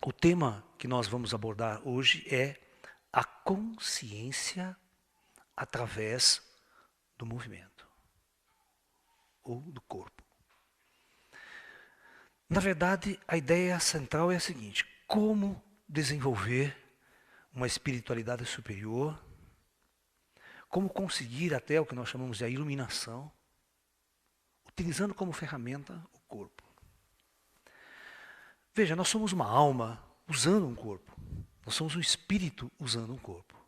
O tema que nós vamos abordar hoje é a consciência através do movimento ou do corpo. Na verdade, a ideia central é a seguinte: como desenvolver uma espiritualidade superior, como conseguir até o que nós chamamos de a iluminação, utilizando como ferramenta o corpo. Veja, nós somos uma alma usando um corpo. Nós somos um espírito usando um corpo.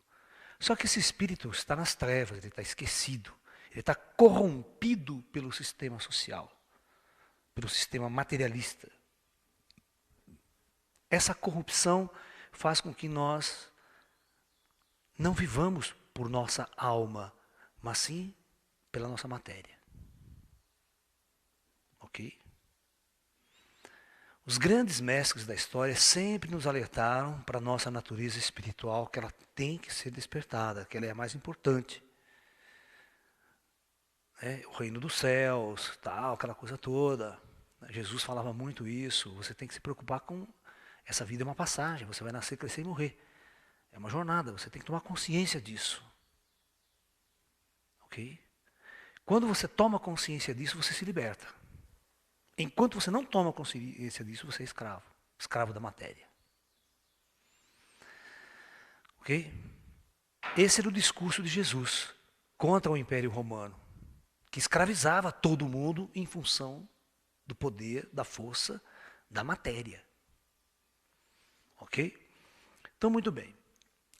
Só que esse espírito está nas trevas, ele está esquecido, ele está corrompido pelo sistema social, pelo sistema materialista. Essa corrupção faz com que nós não vivamos por nossa alma, mas sim pela nossa matéria. Ok? Os grandes mestres da história sempre nos alertaram para a nossa natureza espiritual, que ela tem que ser despertada, que ela é a mais importante. O reino dos céus, tal, aquela coisa toda. Jesus falava muito isso. Você tem que se preocupar com essa vida é uma passagem. Você vai nascer, crescer e morrer. É uma jornada. Você tem que tomar consciência disso. Ok? Quando você toma consciência disso, você se liberta. Enquanto você não toma consciência disso, você é escravo. Escravo da matéria. Ok? Esse era o discurso de Jesus contra o Império Romano, que escravizava todo mundo em função do poder, da força, da matéria. Ok? Então, muito bem.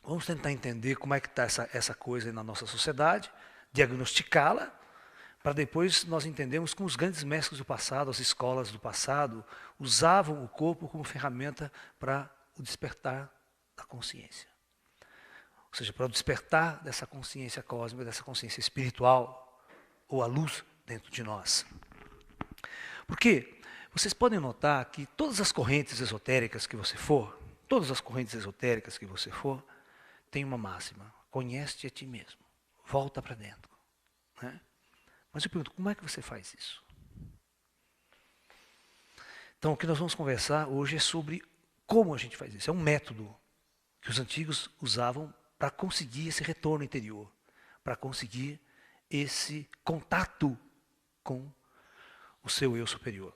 Vamos tentar entender como é que está essa coisa na nossa sociedade, diagnosticá-la, para depois nós entendermos como os grandes mestres do passado, as escolas do passado, usavam o corpo como ferramenta para o despertar da consciência. Ou seja, para o despertar dessa consciência cósmica, dessa consciência espiritual, ou a luz dentro de nós. Porque vocês podem notar que todas as correntes esotéricas que você for, tem uma máxima: conhece-te a ti mesmo, volta para dentro. Né? Mas eu pergunto, como é que você faz isso? Então, o que nós vamos conversar hoje é sobre como a gente faz isso. É um método que os antigos usavam para conseguir esse retorno interior, para conseguir esse contato com o seu eu superior.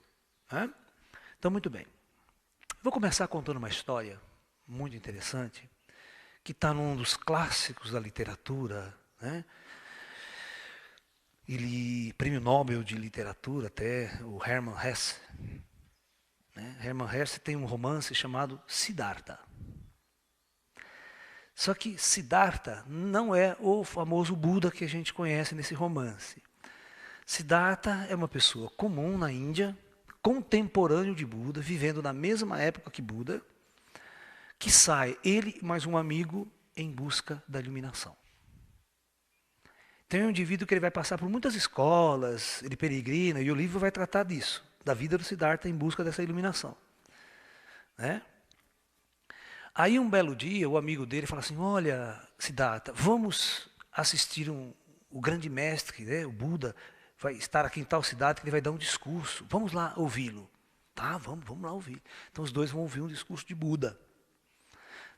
Né? Então, muito bem. Vou começar contando uma história muito interessante, que está num dos clássicos da literatura, né? Prêmio Nobel de Literatura até, o Hermann Hesse. Né? Hermann Hesse tem um romance chamado Siddhartha. Só que Siddhartha não é o famoso Buda que a gente conhece nesse romance. Siddhartha é uma pessoa comum na Índia, contemporâneo de Buda, vivendo na mesma época que Buda, que sai, ele e mais um amigo, em busca da iluminação. Tem um indivíduo que ele vai passar por muitas escolas, ele peregrina, e o livro vai tratar disso, da vida do Siddhartha em busca dessa iluminação. Né? Aí um belo dia, o amigo dele fala assim: olha, Siddhartha, vamos assistir o grande mestre, né, o Buda, vai estar aqui em tal cidade que ele vai dar um discurso. Vamos lá ouvi-lo. Tá, vamos lá ouvir. Então os dois vão ouvir um discurso de Buda.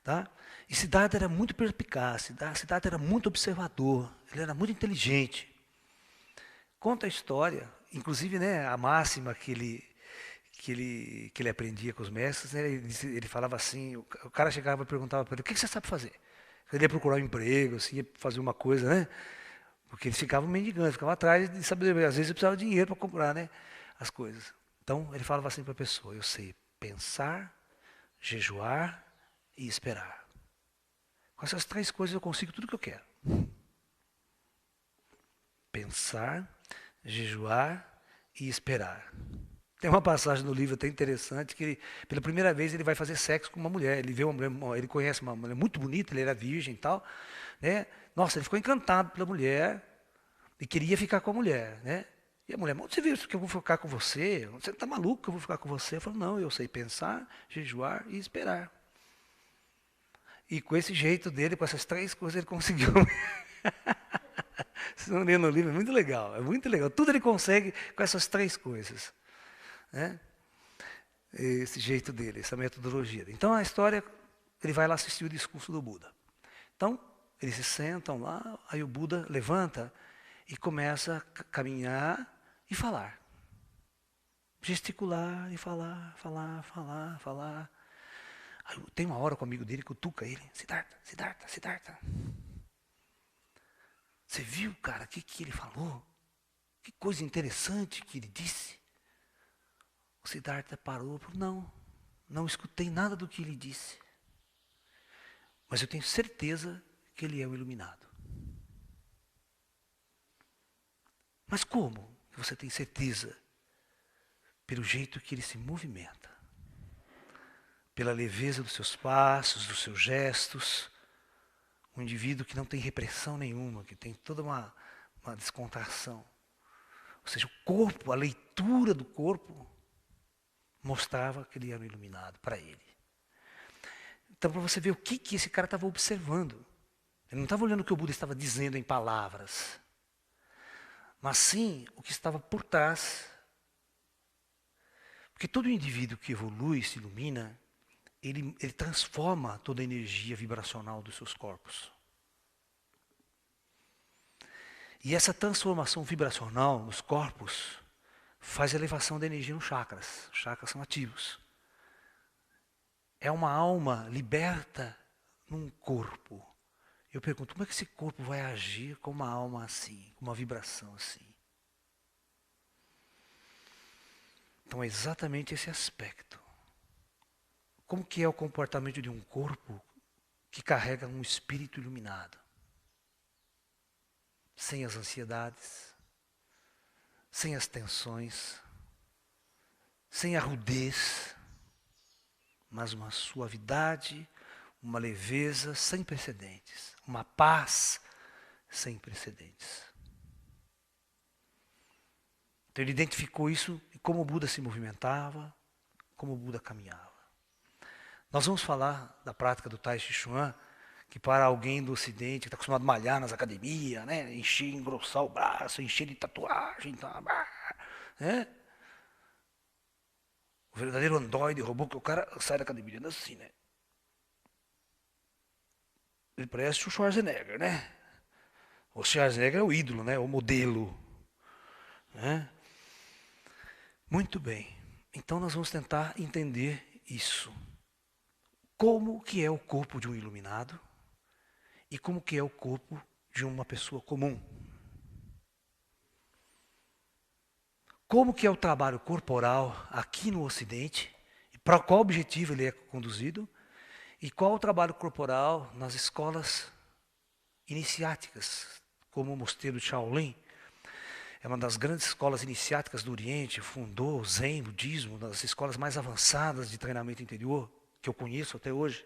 Tá? E Siddhartha era muito perspicaz, Siddhartha era muito observador, ele era muito inteligente. Conta a história, inclusive, né, a máxima que ele aprendia com os mestres, né, ele falava assim, o cara chegava e perguntava para ele: o que você sabe fazer? Ele ia procurar um emprego, assim, ia fazer uma coisa, né? Porque eles ficavam mendigando, ficavam atrás de sabedoria. Às vezes ele precisava de dinheiro para comprar, né, as coisas. Então ele falava assim para a pessoa: eu sei pensar, jejuar e esperar. Com essas três coisas eu consigo tudo o que eu quero. Pensar, jejuar e esperar. Tem uma passagem no livro até interessante que ele, pela primeira vez ele vai fazer sexo com uma mulher. Ele vê uma mulher, ele conhece uma mulher muito bonita, ele era virgem e tal, né? Nossa, ele ficou encantado pela mulher e queria ficar com a mulher, né? E a mulher: onde você viu que eu vou ficar com você? Você está maluco que eu vou ficar com você? Eu falo: não, eu sei pensar, jejuar e esperar. E com esse jeito dele, com essas três coisas, ele conseguiu. Vocês não lêem no livro, é muito legal, é muito legal. Tudo ele consegue com essas três coisas. Né? esse jeito dele, essa metodologia. Então a história, ele vai lá assistir o discurso do Buda. Então, eles se sentam lá, aí o Buda levanta e começa a caminhar e falar. Gesticular e falar. Aí tem uma hora que o amigo dele cutuca ele. Siddhartha. Você viu, cara, o que ele falou? Que coisa interessante que ele disse. O Siddhartha parou e falou, não escutei nada do que ele disse. Mas eu tenho certeza que ele é o iluminado. Mas como que você tem certeza? Pelo jeito que ele se movimenta. Pela leveza dos seus passos, dos seus gestos. Um indivíduo que não tem repressão nenhuma, que tem toda uma descontração. Ou seja, o corpo, a leitura do corpo, mostrava que ele era um iluminado para ele. Então, para você ver o que esse cara estava observando. Ele não estava olhando o que o Buda estava dizendo em palavras, mas sim o que estava por trás. Porque todo indivíduo que evolui, se ilumina, ele transforma toda a energia vibracional dos seus corpos. E essa transformação vibracional nos corpos faz elevação da energia nos chakras. Os chakras são ativos. É uma alma liberta num corpo. Eu pergunto, como é que esse corpo vai agir com uma alma assim, com uma vibração assim? Então é exatamente esse aspecto. Como que é o comportamento de um corpo que carrega um espírito iluminado? Sem as ansiedades, sem as tensões, sem a rudez, mas uma suavidade, uma leveza sem precedentes, uma paz sem precedentes. Então ele identificou isso e como o Buda se movimentava, como o Buda caminhava. Nós vamos falar da prática do Tai Chi Chuan, que para alguém do Ocidente, que está acostumado a malhar nas academias, né, encher, engrossar o braço, encher de tatuagem, né? O verdadeiro androide, robô, que o cara sai da academia assim, né? Ele parece o Schwarzenegger, né? O Schwarzenegger é o ídolo, né? O modelo. Né? Muito bem. Então nós vamos tentar entender isso. Como que é o corpo de um iluminado e como que é o corpo de uma pessoa comum. Como que é o trabalho corporal aqui no Ocidente, e para qual objetivo ele é conduzido, e qual o trabalho corporal nas escolas iniciáticas, como o Mosteiro de Shaolin. É uma das grandes escolas iniciáticas do Oriente, fundou o Zen, budismo, das escolas mais avançadas de treinamento interior, que eu conheço até hoje,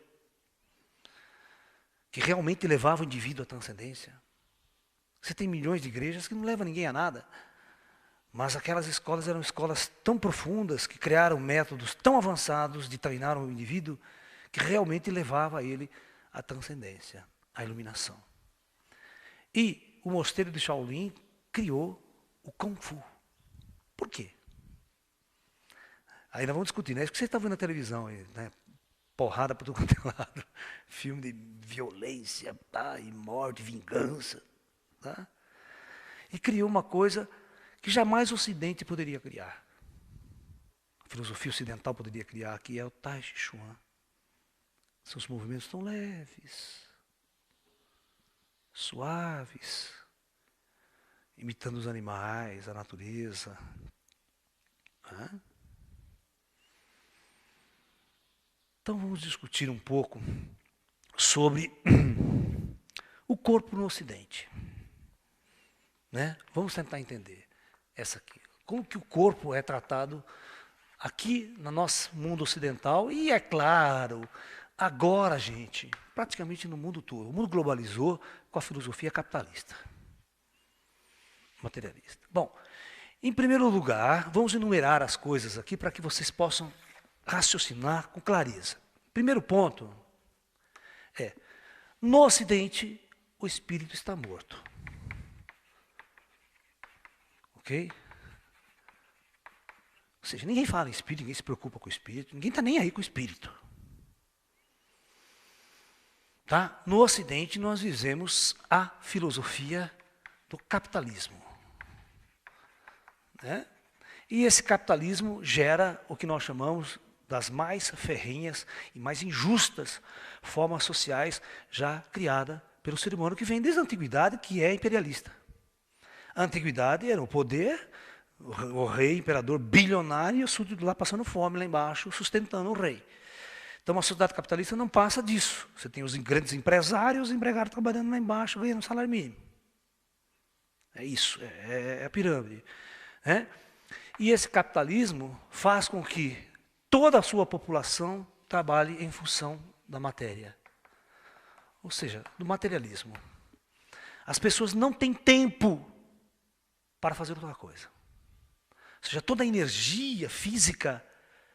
que realmente levava o indivíduo à transcendência. Você tem milhões de igrejas que não levam ninguém a nada, mas aquelas escolas eram escolas tão profundas, que criaram métodos tão avançados de treinar o indivíduo, que realmente levava ele à transcendência, à iluminação. E o Mosteiro de Shaolin criou o Kung Fu. Por quê? Aí nós vamos discutir, né? Isso que você está vendo na televisão, né? Porrada para todo quanto é lado, filme de violência, e morte, vingança. Tá? E criou uma coisa que jamais o Ocidente poderia criar. A filosofia ocidental poderia criar, que é o Tai Chi Chuan. Seus movimentos tão leves, suaves, imitando os animais, a natureza. Então vamos discutir um pouco sobre o corpo no Ocidente. Né? Vamos tentar entender essa aqui. Como que o corpo é tratado aqui no nosso mundo ocidental e, é claro, agora, gente, praticamente no mundo todo. O mundo globalizou com a filosofia capitalista, materialista. Bom, em primeiro lugar, vamos enumerar as coisas aqui para que vocês possam raciocinar com clareza. Primeiro ponto é, no Ocidente, o espírito está morto. Ok? Ou seja, ninguém fala em espírito, ninguém se preocupa com o espírito, ninguém está nem aí com o espírito. Tá? No Ocidente, nós vivemos a filosofia do capitalismo. Né? E esse capitalismo gera o que nós chamamos das mais ferrenhas e mais injustas formas sociais já criadas pelo ser humano, que vem desde a antiguidade, que é imperialista. A antiguidade era o poder, o rei, imperador bilionário, e o súdito lá passando fome lá embaixo, sustentando o rei. Então, uma sociedade capitalista não passa disso. Você tem os grandes empresários, os empregados trabalhando lá embaixo, ganhando salário mínimo. É isso, é a pirâmide. Né? E esse capitalismo faz com que toda a sua população trabalhe em função da matéria. Ou seja, do materialismo. As pessoas não têm tempo para fazer outra coisa. Ou seja, toda a energia física,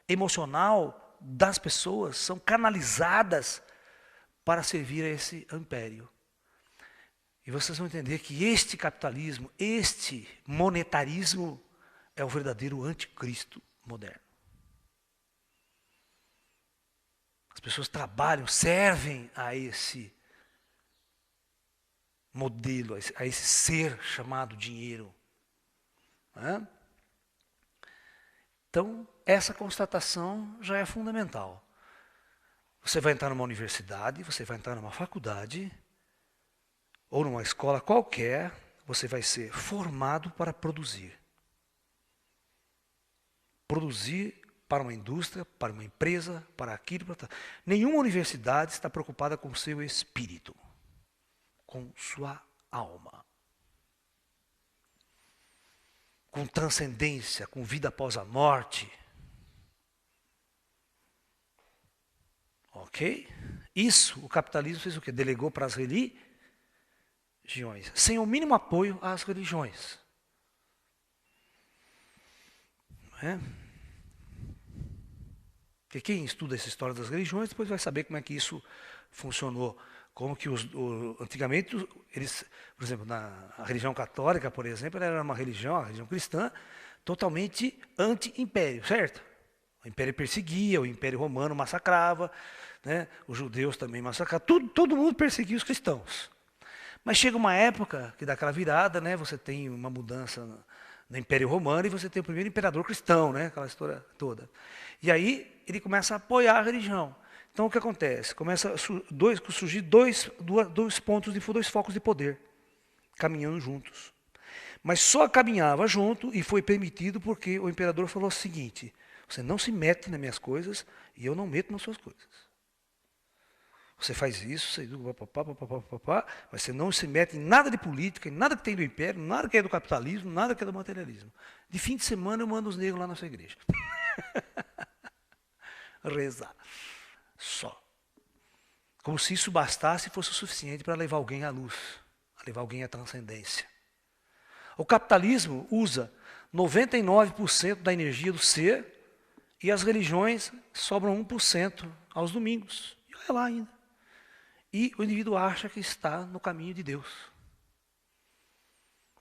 emocional das pessoas são canalizadas para servir a esse império. E vocês vão entender que este capitalismo, este monetarismo, é o verdadeiro anticristo moderno. As pessoas trabalham, servem a esse modelo, a esse ser chamado dinheiro. Né? Então, essa constatação já é fundamental. Você vai entrar numa universidade, você vai entrar numa faculdade, ou numa escola qualquer, você vai ser formado para produzir. Produzir para uma indústria, para uma empresa, para aquilo, para... Nenhuma universidade está preocupada com o seu espírito, com sua alma. Com transcendência, com vida após a morte. Ok? Isso, o capitalismo fez o quê? Delegou para as religiões, sem o mínimo apoio às religiões. Não é? Porque quem estuda essa história das religiões, depois vai saber como é que isso funcionou. Como que antigamente, eles, por exemplo, a religião católica, por exemplo, ela era uma religião, a religião cristã, totalmente anti-império, certo? O império perseguia, o império romano massacrava, né? Os judeus também massacravam, todo mundo perseguia os cristãos. Mas chega uma época que dá aquela virada, né? Você tem uma mudança no Império Romano e você tem o primeiro imperador cristão, né? Aquela história toda. E aí ele começa a apoiar a religião. Então o que acontece? Começa a surgir dois focos de poder, caminhando juntos. Mas só caminhava junto e foi permitido porque o imperador falou o seguinte: você não se mete nas minhas coisas e eu não meto nas suas coisas. Você faz isso, mas você não se mete em nada de política, em nada que tem do império, nada que é do capitalismo, nada que é do materialismo. De fim de semana eu mando os negros lá na sua igreja. Rezar. Só. Como se isso bastasse e fosse o suficiente para levar alguém à luz, levar alguém à transcendência. O capitalismo usa 99% da energia do ser e as religiões sobram 1% aos domingos. E olha lá ainda. E o indivíduo acha que está no caminho de Deus,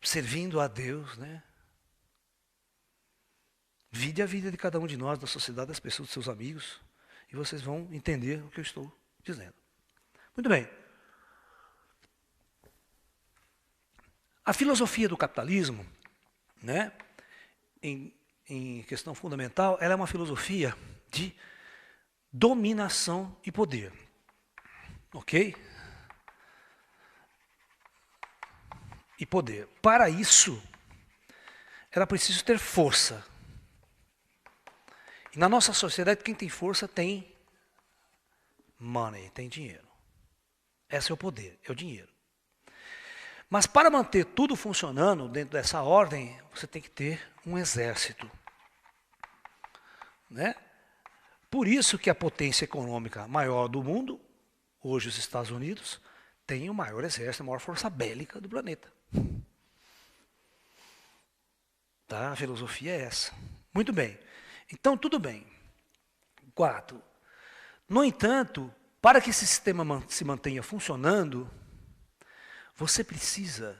servindo a Deus, né? Vide a vida de cada um de nós, da sociedade, das pessoas, dos seus amigos, e vocês vão entender o que eu estou dizendo. Muito bem. A filosofia do capitalismo, né, em questão fundamental, ela é uma filosofia de dominação e poder. Ok? E poder. Para isso, era preciso ter força. E na nossa sociedade, quem tem força tem money, tem dinheiro. Esse é o poder, é o dinheiro. Mas para manter tudo funcionando dentro dessa ordem, você tem que ter um exército. Né? Por isso que a potência econômica maior do mundo, hoje os Estados Unidos, tem o maior exército, a maior força bélica do planeta. Tá? A filosofia é essa. Muito bem. Então, tudo bem. 4. No entanto, para que esse sistema se mantenha funcionando, você precisa,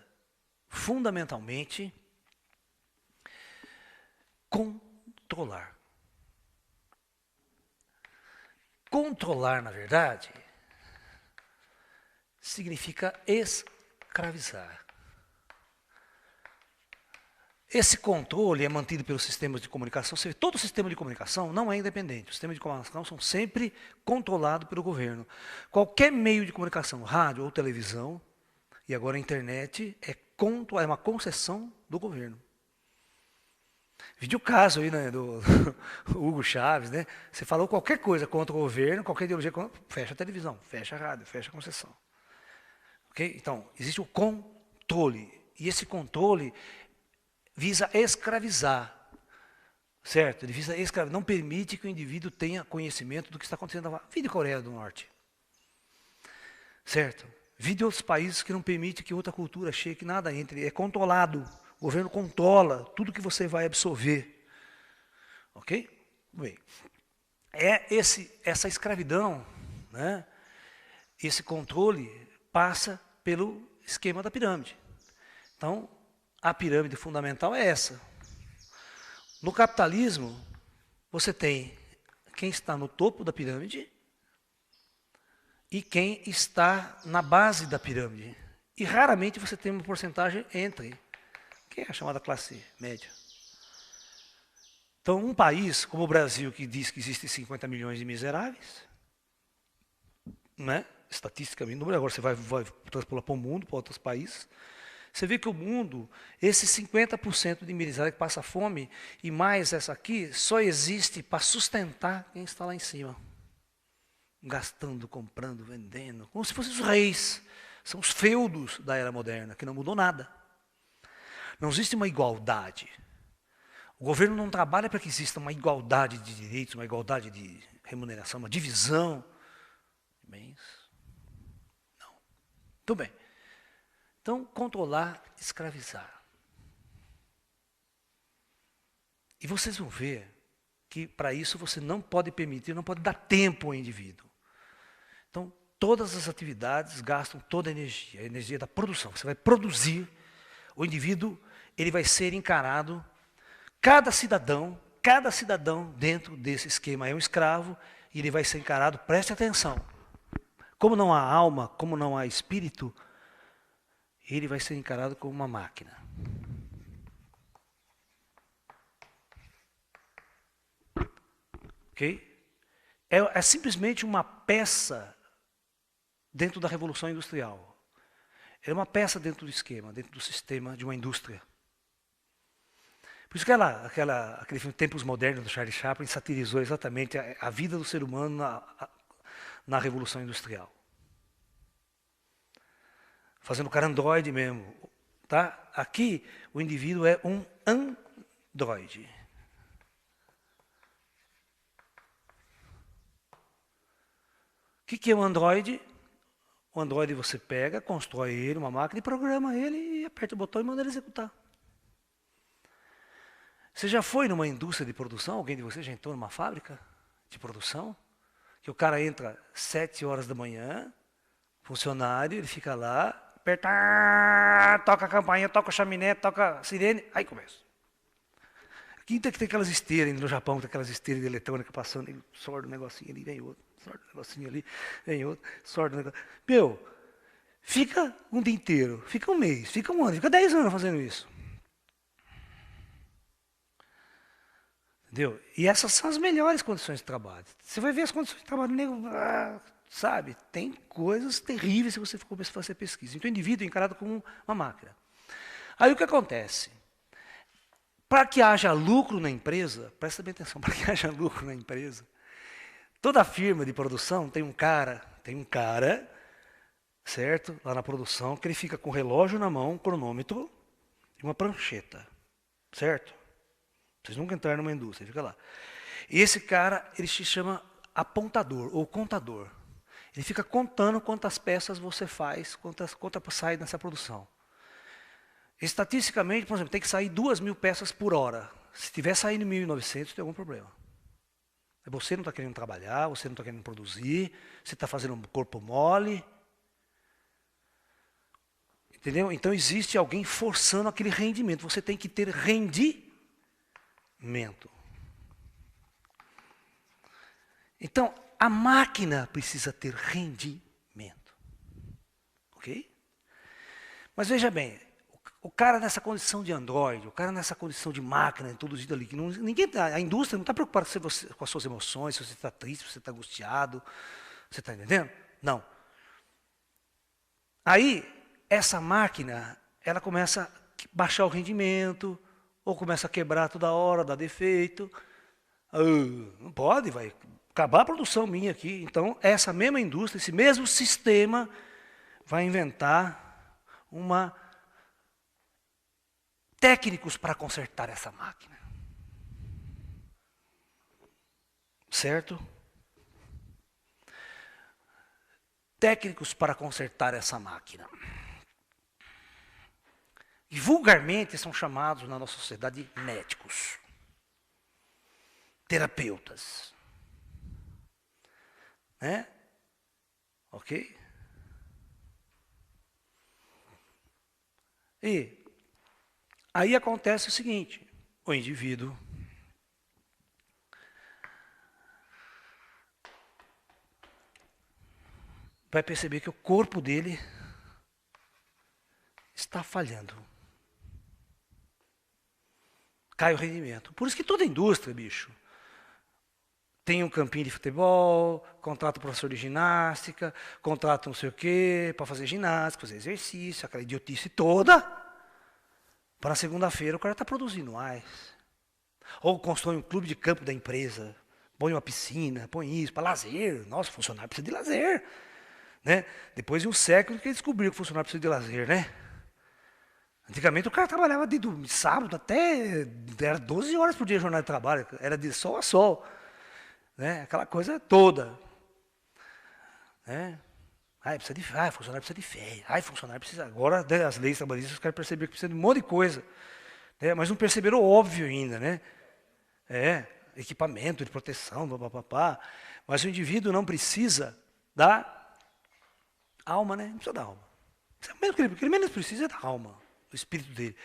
fundamentalmente, controlar. Controlar, na verdade, significa escravizar. Esse controle é mantido pelos sistemas de comunicação. Todo sistema de comunicação não é independente. Os sistemas de comunicação são sempre controlados pelo governo. Qualquer meio de comunicação, rádio ou televisão, e agora a internet, é uma concessão do governo. Vídeo caso aí, né, do Hugo Chávez, né? Você falou qualquer coisa contra o governo, qualquer ideologia, fecha a televisão, fecha a rádio, fecha a concessão. Okay? Então, existe o controle. E esse controle visa escravizar, certo? Ele visa escravizar, não permite que o indivíduo tenha conhecimento do que está acontecendo na vida. Coreia do Norte, certo? Vide outros países que não permitem que outra cultura chegue, que nada entre, é controlado. O governo controla tudo que você vai absorver, ok? Bem, essa escravidão, né? Esse controle passa pelo esquema da pirâmide. Então, a pirâmide fundamental é essa. No capitalismo, você tem quem está no topo da pirâmide e quem está na base da pirâmide. E raramente você tem uma porcentagem entre, que é a chamada classe média. Então, um país como o Brasil, que diz que existem 50 milhões de miseráveis, né? Estatisticamente, agora você vai transpolar para o mundo, para outros países, você vê que o mundo, esses 50% de miserável que passa fome, e mais essa aqui, só existe para sustentar quem está lá em cima. Gastando, comprando, vendendo, como se fossem os reis. São os feudos da era moderna, que não mudou nada. Não existe uma igualdade. O governo não trabalha para que exista uma igualdade de direitos, uma igualdade de remuneração, uma divisão de bens. Não. Tudo bem. Então, controlar, escravizar. E vocês vão ver que, para isso, você não pode permitir, não pode dar tempo ao indivíduo. Então, todas as atividades gastam toda a energia da produção. Você vai produzir, o indivíduo, ele vai ser encarado, cada cidadão dentro desse esquema é um escravo, e ele vai ser encarado, preste atenção, como não há alma, como não há espírito, ele vai ser encarado como uma máquina. Ok? É simplesmente uma peça dentro da Revolução Industrial. É uma peça dentro do esquema, dentro do sistema de uma indústria. Por isso que aquele filme Tempos Modernos do Charlie Chaplin satirizou exatamente a vida do ser humano na Revolução Industrial. Fazendo o cara androide mesmo. Tá? Aqui, o indivíduo é um androide. O que é um androide? O androide você pega, constrói ele, uma máquina, e programa ele, e aperta o botão e manda ele executar. Você já foi numa indústria de produção? Alguém de vocês já entrou numa fábrica de produção? Que o cara entra 7 horas da manhã, funcionário, ele fica lá, aperta, toca a campainha, toca a chaminé, toca a sirene, aí começa. Aqui tem aquelas esteiras, no Japão tem aquelas esteiras de eletrônica passando, ele sorda um negocinho ali, vem outro, sorda um negocinho ali, vem outro, sorda um negocinho. Meu, fica um dia inteiro, fica um mês, fica um ano, fica 10 anos fazendo isso. Entendeu? E essas são as melhores condições de trabalho. Você vai ver as condições de trabalho, sabe? Tem coisas terríveis se você for começar a fazer pesquisa. Então o indivíduo é encarado como uma máquina. Aí o que acontece? Para que haja lucro na empresa, presta bem atenção, para que haja lucro na empresa, toda firma de produção tem um cara, certo? Lá na produção, que ele fica com o relógio na mão, um cronômetro e uma prancheta, certo? Vocês nunca entraram numa indústria, fica lá. E esse cara, ele se chama apontador ou contador. Ele fica contando quantas peças você faz, quantas sai nessa produção. Estatisticamente, por exemplo, tem que sair 2.000 peças por hora. Se estiver saindo 1.900, tem algum problema. Você não está querendo trabalhar, você não está querendo produzir, você está fazendo um corpo mole. Entendeu? Então existe alguém forçando aquele rendimento. Você tem que ter rendimento. Então, a máquina precisa ter rendimento. Ok? Mas veja bem, o cara nessa condição de Android, o cara nessa condição de máquina introduzida ali, que a indústria não está preocupada com as suas emoções, se você está triste, se você está angustiado, você está entendendo? Não. Aí, essa máquina, ela começa a baixar o rendimento, ou começa a quebrar toda hora, dar defeito. Não pode, vai acabar a produção minha aqui. Então, essa mesma indústria, esse mesmo sistema, vai inventar técnicos para consertar essa máquina. Certo? Técnicos para consertar essa máquina. E vulgarmente são chamados na nossa sociedade de médicos, terapeutas. Né? Ok? E aí acontece o seguinte, o indivíduo vai perceber que o corpo dele está falhando. Cai o rendimento. Por isso que toda indústria, bicho, tem um campinho de futebol, contrata um professor de ginástica, contrata não sei o quê, para fazer ginástica, fazer exercício, aquela idiotice toda. Para segunda-feira o cara está produzindo mais. Ou constrói um clube de campo da empresa, põe uma piscina, põe isso, para lazer. Nossa, o funcionário precisa de lazer. Né? Depois de um século que ele descobriu que o funcionário precisa de lazer, né? Antigamente o cara trabalhava de sábado até era 12 horas por dia de jornada de trabalho, era de sol a sol. Né? Aquela coisa toda. Né? Funcionário precisa de férias. Funcionário precisa. Agora, né, as leis trabalhistas, os caras perceberam que precisa de um monte de coisa. Né? Mas não perceberam o óbvio ainda, né? Equipamento de proteção, papapá. Mas o indivíduo não precisa da alma, né? Não precisa da alma. O que ele menos precisa é da alma, do espírito dele.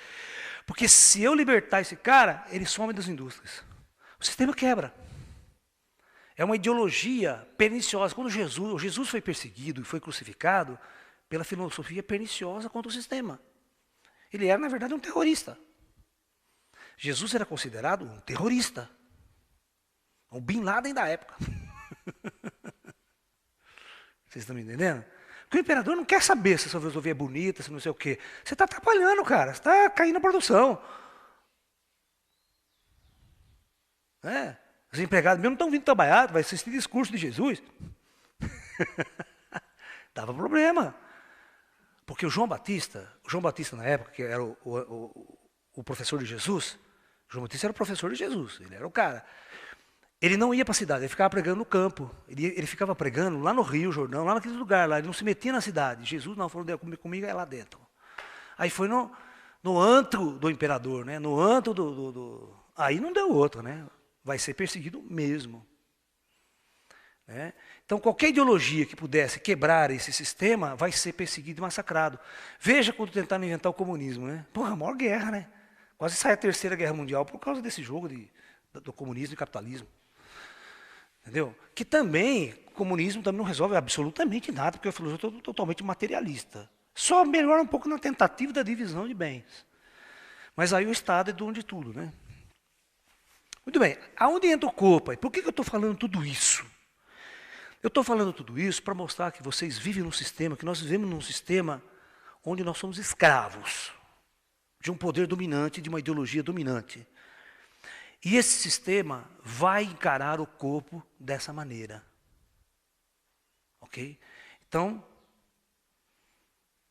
Porque se eu libertar esse cara, ele some das indústrias. O sistema quebra. É uma ideologia perniciosa. Quando Jesus foi perseguido e foi crucificado pela filosofia perniciosa contra o sistema. Ele era, na verdade, um terrorista. Jesus era considerado um terrorista. Um Bin Laden da época. Vocês estão me entendendo? Porque o imperador não quer saber se a sua filosofia é bonita, se não sei o quê. Você está atrapalhando, cara. Você está caindo a produção. Os empregados mesmo não estão vindo trabalhar, vai assistir discurso de Jesus. Dava problema. Porque o João Batista na época, que era o professor de Jesus, João Batista era o professor de Jesus, ele era o cara. Ele não ia para a cidade, ele ficava pregando no campo. Ele ficava pregando lá no Rio Jordão, lá naquele lugar lá, ele não se metia na cidade. Jesus não falou, comigo é lá dentro. Aí foi no antro do imperador, né? No antro Aí não deu outro, né? Vai ser perseguido mesmo. Né? Então, qualquer ideologia que pudesse quebrar esse sistema vai ser perseguido e massacrado. Veja quando tentaram inventar o comunismo. Né? Porra, a maior guerra, né? Quase sai a Terceira Guerra Mundial por causa desse jogo do comunismo e capitalismo. Entendeu? Que também, o comunismo também não resolve absolutamente nada, porque a filosofia é totalmente materialista. Só melhora um pouco na tentativa da divisão de bens. Mas aí o Estado é dono de tudo, né? Muito bem, aonde entra o corpo? Por que eu estou falando tudo isso? Eu estou falando tudo isso para mostrar que vocês vivem num sistema, que nós vivemos num sistema onde nós somos escravos de um poder dominante, de uma ideologia dominante. E esse sistema vai encarar o corpo dessa maneira. Ok? Então,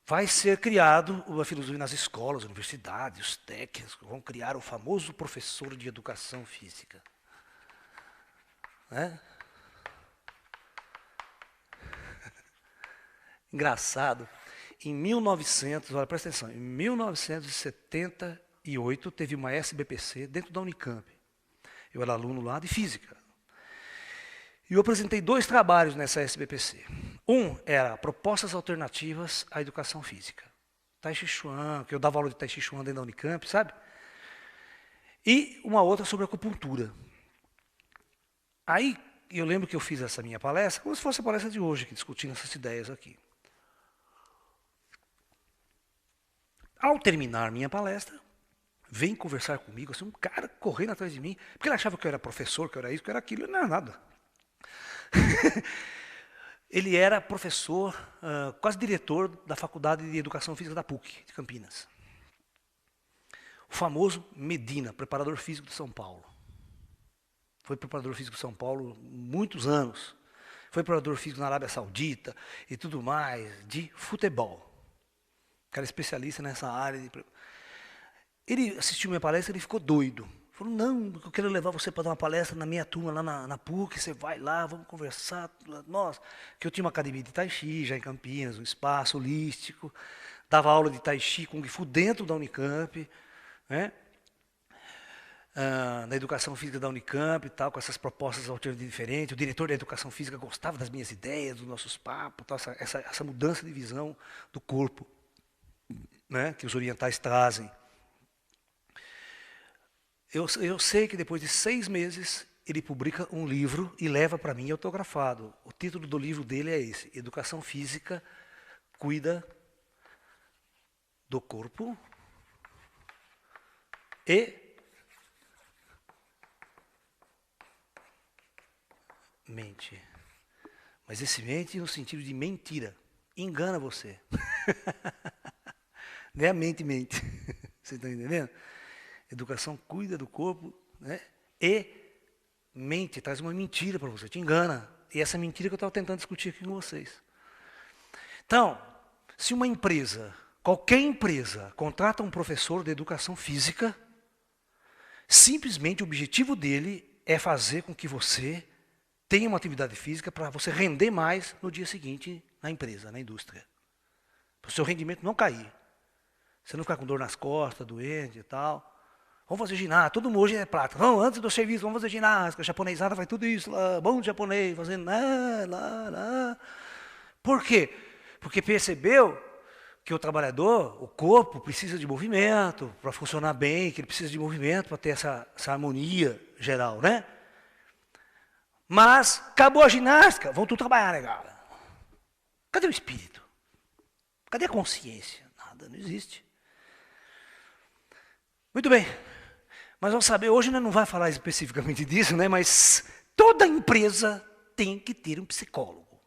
vai ser criado uma filosofia nas escolas, universidades, os técnicos vão criar o famoso professor de educação física. Né? Engraçado, em 1900, olha, presta atenção, em 1978 teve uma SBPC dentro da Unicamp. Eu era aluno lá de física. E eu apresentei 2 trabalhos nessa SBPC. Um era propostas alternativas à educação física. Tai Chi Chuan, que eu dava aula de Tai Chi Chuan dentro da Unicamp, sabe? E uma outra sobre acupuntura. Aí, eu lembro que eu fiz essa minha palestra como se fosse a palestra de hoje, discutindo essas ideias aqui. Ao terminar minha palestra, vem conversar comigo, assim, um cara correndo atrás de mim, porque ele achava que eu era professor, que eu era isso, que eu era aquilo, não era nada. Ele era professor, quase diretor da Faculdade de Educação Física da PUC, de Campinas. O famoso Medina, preparador físico de São Paulo. Foi preparador físico de São Paulo muitos anos. Foi preparador físico na Arábia Saudita e tudo mais, de futebol. O cara especialista nessa área. Ele assistiu minha palestra e ele ficou doido. Falou, não, eu quero levar você para dar uma palestra na minha turma lá na PUC, você vai lá, vamos conversar. Nossa, que eu tinha uma academia de Tai Chi já em Campinas, um espaço holístico, dava aula de Tai Chi Kung Fu dentro da Unicamp, né? Na educação física da Unicamp e tal, com essas propostas alternativas diferentes. O diretor da educação física gostava das minhas ideias, dos nossos papos, tal, essa mudança de visão do corpo, né, que os orientais trazem. Eu sei que depois de 6 meses, ele publica um livro e leva para mim autografado. O título do livro dele é esse, Educação Física Cuida do Corpo e mente. Mas esse mente no sentido de mentira. Engana você. Não é a mente. Você está entendendo? Educação cuida do corpo, né? E mente, traz uma mentira para você, te engana. E essa mentira que eu estava tentando discutir aqui com vocês. Então, se uma empresa, qualquer empresa, contrata um professor de educação física, simplesmente o objetivo dele é fazer com que você tenha uma atividade física para você render mais no dia seguinte na empresa, na indústria. Para o seu rendimento não cair. Você não ficar com dor nas costas, doente e tal. Vamos fazer ginástica, todo mundo hoje é prata. Vamos, antes do serviço, vamos fazer ginástica. A japonesada faz tudo isso lá, bom japonês, fazendo lá. Por quê? Porque percebeu que o trabalhador, o corpo, precisa de movimento para funcionar bem, que ele precisa de movimento para ter essa harmonia geral, né? Mas, acabou a ginástica, vão tudo trabalhar, legal. Cadê o espírito? Cadê a consciência? Nada, não existe. Muito bem. Mas vamos saber, hoje nós não vai falar especificamente disso, né? Mas toda empresa tem que ter um psicólogo.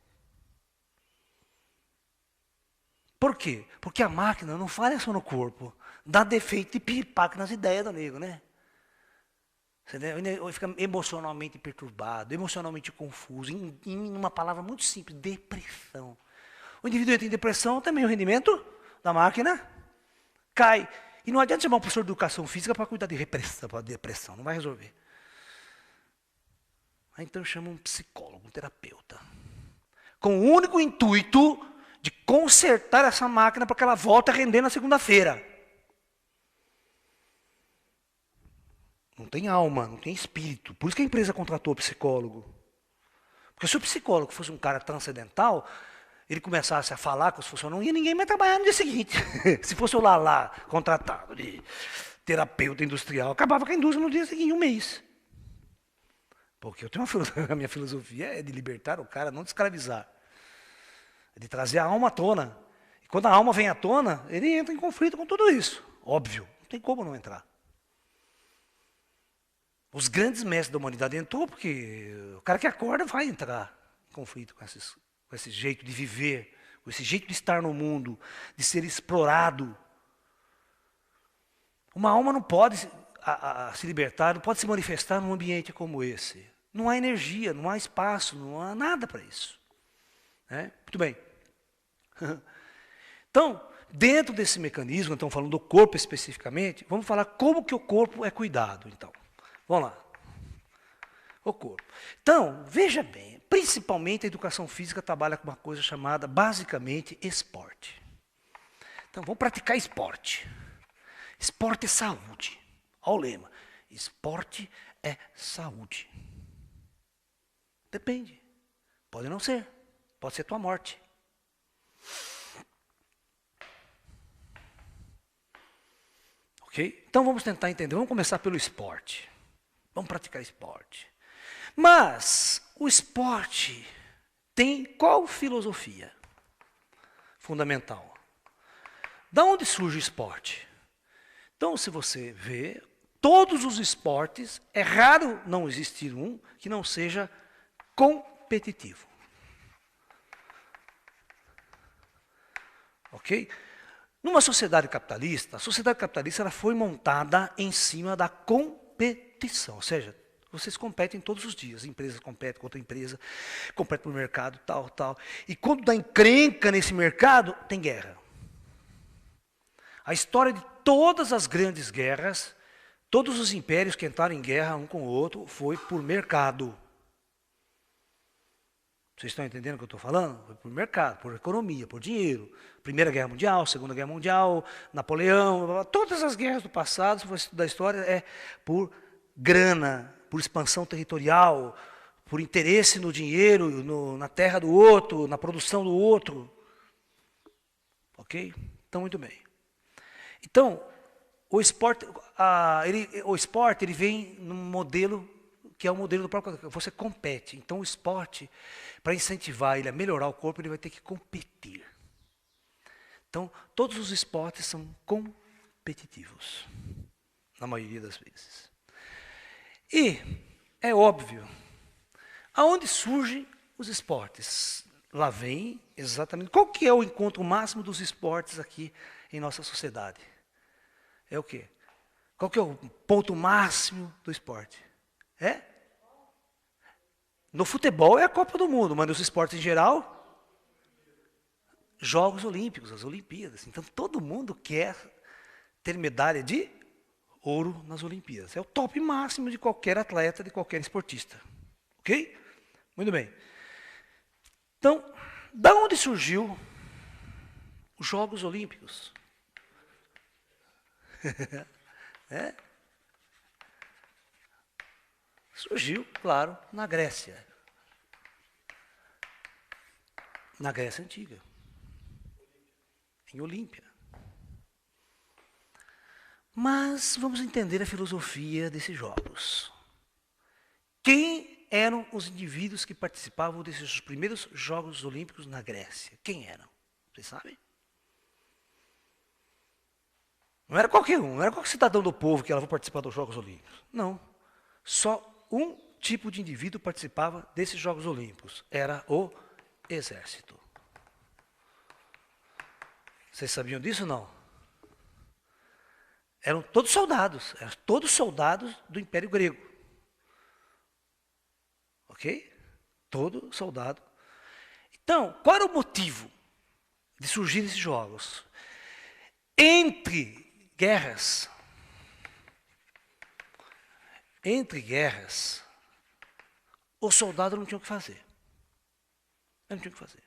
Por quê? Porque a máquina não falha só no corpo, dá defeito e piripaque nas ideias do nego, né? Você fica emocionalmente perturbado, emocionalmente confuso, em uma palavra muito simples, depressão. O indivíduo entra em depressão, também o rendimento da máquina cai. E não adianta chamar um professor de educação física para cuidar de depressão, não vai resolver. Aí então chama um psicólogo, um terapeuta. Com o único intuito de consertar essa máquina para que ela volte a render na segunda-feira. Não tem alma, não tem espírito. Por isso que a empresa contratou o psicólogo. Porque se o psicólogo fosse um cara transcendental, ele começasse a falar com os funcionários, não ia ninguém mais trabalhar no dia seguinte. Se fosse o lá, contratado de terapeuta industrial, acabava com a indústria no dia seguinte, um mês. Porque eu tenho a minha filosofia é de libertar o cara, não de escravizar. É de trazer a alma à tona. E quando a alma vem à tona, ele entra em conflito com tudo isso. Óbvio, não tem como não entrar. Os grandes mestres da humanidade entrou porque o cara que acorda vai entrar em conflito com esse jeito de viver, com esse jeito de estar no mundo, de ser explorado. Uma alma não pode se libertar, não pode se manifestar num ambiente como esse. Não há energia, não há espaço, não há nada para isso. Muito bem. Então, dentro desse mecanismo, estamos falando do corpo especificamente, vamos falar como que o corpo é cuidado, então. Vamos lá. O corpo. Então, veja bem, principalmente a educação física trabalha com uma coisa chamada, basicamente, esporte. Então, vamos praticar esporte. Esporte é saúde. Olha o lema. Esporte é saúde. Depende. Pode não ser. Pode ser tua morte. Ok? Então, vamos tentar entender. Vamos começar pelo esporte. Vamos praticar esporte. Mas, o esporte tem qual filosofia fundamental? Da onde surge o esporte? Então, se você vê, todos os esportes, é raro não existir um que não seja competitivo. Ok? Numa sociedade capitalista, a sociedade capitalista ela foi montada em cima da competição. Ou seja, vocês competem todos os dias. Empresas competem com outra empresa, competem no mercado, tal, tal. E quando dá encrenca nesse mercado, tem guerra. A história de todas as grandes guerras, todos os impérios que entraram em guerra um com o outro, foi por mercado. Vocês estão entendendo o que eu estou falando? Foi por mercado, por economia, por dinheiro. Primeira Guerra Mundial, Segunda Guerra Mundial, Napoleão, todas as guerras do passado, se você estudar a história, é por grana, por expansão territorial, por interesse no dinheiro, na terra do outro, na produção do outro. Ok? Então, muito bem. Então, o esporte ele vem num modelo que é o modelo do próprio. Você compete. Então, o esporte, para incentivar ele a melhorar o corpo, ele vai ter que competir. Então, todos os esportes são competitivos, na maioria das vezes. E, é óbvio, aonde surgem os esportes? Lá vem exatamente. Qual que é o encontro máximo dos esportes aqui em nossa sociedade? É o quê? Qual que é o ponto máximo do esporte? É? No futebol é a Copa do Mundo, mas nos esportes em geral, Jogos Olímpicos, as Olimpíadas. Então todo mundo quer ter medalha de ouro nas Olimpíadas. É o top máximo de qualquer atleta, de qualquer esportista. Ok? Muito bem. Então, da onde surgiu os Jogos Olímpicos? É? Surgiu, claro, na Grécia. Na Grécia Antiga. Em Olímpia. Mas vamos entender a filosofia desses jogos. Quem eram os indivíduos que participavam desses primeiros Jogos Olímpicos na Grécia? Quem eram? Vocês sabem? Não era qualquer um, não era qualquer cidadão do povo que ela vai participar dos Jogos Olímpicos. Não. Só um tipo de indivíduo participava desses Jogos Olímpicos. Era o exército. Vocês sabiam disso ou não? Eram todos soldados do Império Grego. Ok? Todo soldado. Então, qual era o motivo de surgir esses jogos? Entre guerras, o soldado não tinha o que fazer. Ele não tinha o que fazer.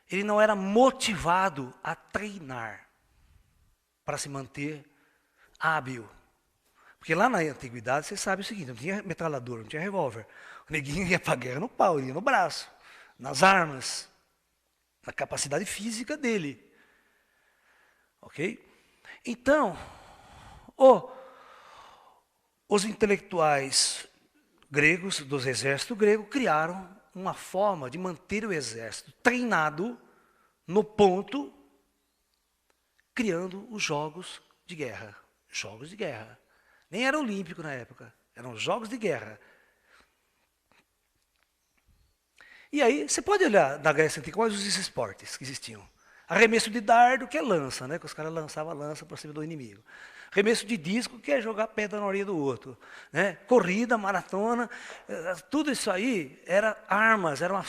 Ele não era motivado a treinar para se manter hábil. Porque lá na antiguidade, você sabe o seguinte, não tinha metralhadora, não tinha revólver. O neguinho ia para a guerra no pau, ele ia no braço, nas armas, na capacidade física dele. Ok? Então, os intelectuais gregos, dos exércitos gregos, criaram uma forma de manter o exército treinado no ponto, criando os jogos de guerra. Jogos de guerra. Nem era olímpico na época, eram jogos de guerra. E aí, você pode olhar na Grécia Antiga quais os esportes que existiam. Arremesso de dardo, que é lança, né? Que os caras lançavam a lança para cima do inimigo. Arremesso de disco, que é jogar pedra na orelha do outro. Né? Corrida, maratona, tudo isso aí era armas, era uma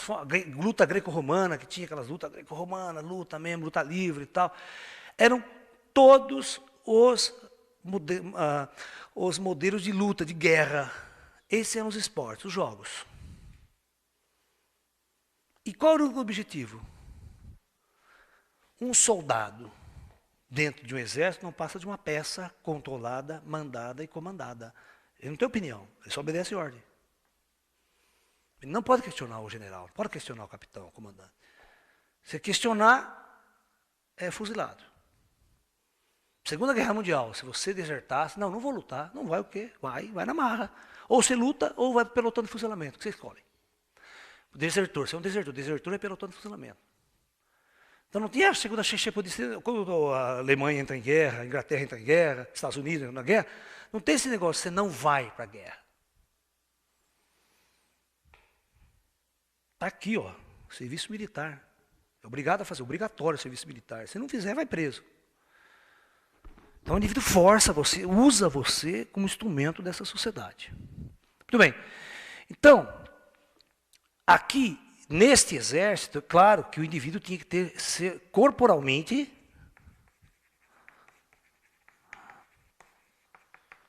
luta greco-romana, que tinha aquelas lutas greco-romanas, luta mesmo, luta livre e tal. Eram todos os modelos de luta, de guerra. Esses eram os esportes, os jogos. E qual era o objetivo? Um soldado dentro de um exército não passa de uma peça controlada, mandada e comandada. Ele não tem opinião, ele só obedece ordem. Ele não pode questionar o general, não pode questionar o capitão, o comandante. Se questionar, é fuzilado. Segunda Guerra Mundial, se você desertasse, não vou lutar, não vai o quê? Vai na marra. Ou você luta, ou vai para o pelotão de fuzilamento, o que você escolhe? Desertor, você é um desertor, desertor é pelotão de fuzilamento. Então não tinha a segunda chefia, quando a Alemanha entra em guerra, a Inglaterra entra em guerra, Estados Unidos entra na guerra, não tem esse negócio, você não vai para a guerra. Está aqui, ó, serviço militar. É obrigado a fazer, obrigatório o serviço militar. Se não fizer, vai preso. Então o indivíduo força você, usa você como instrumento dessa sociedade. Muito bem. Então, aqui, neste exército, é claro que o indivíduo tinha que ser corporalmente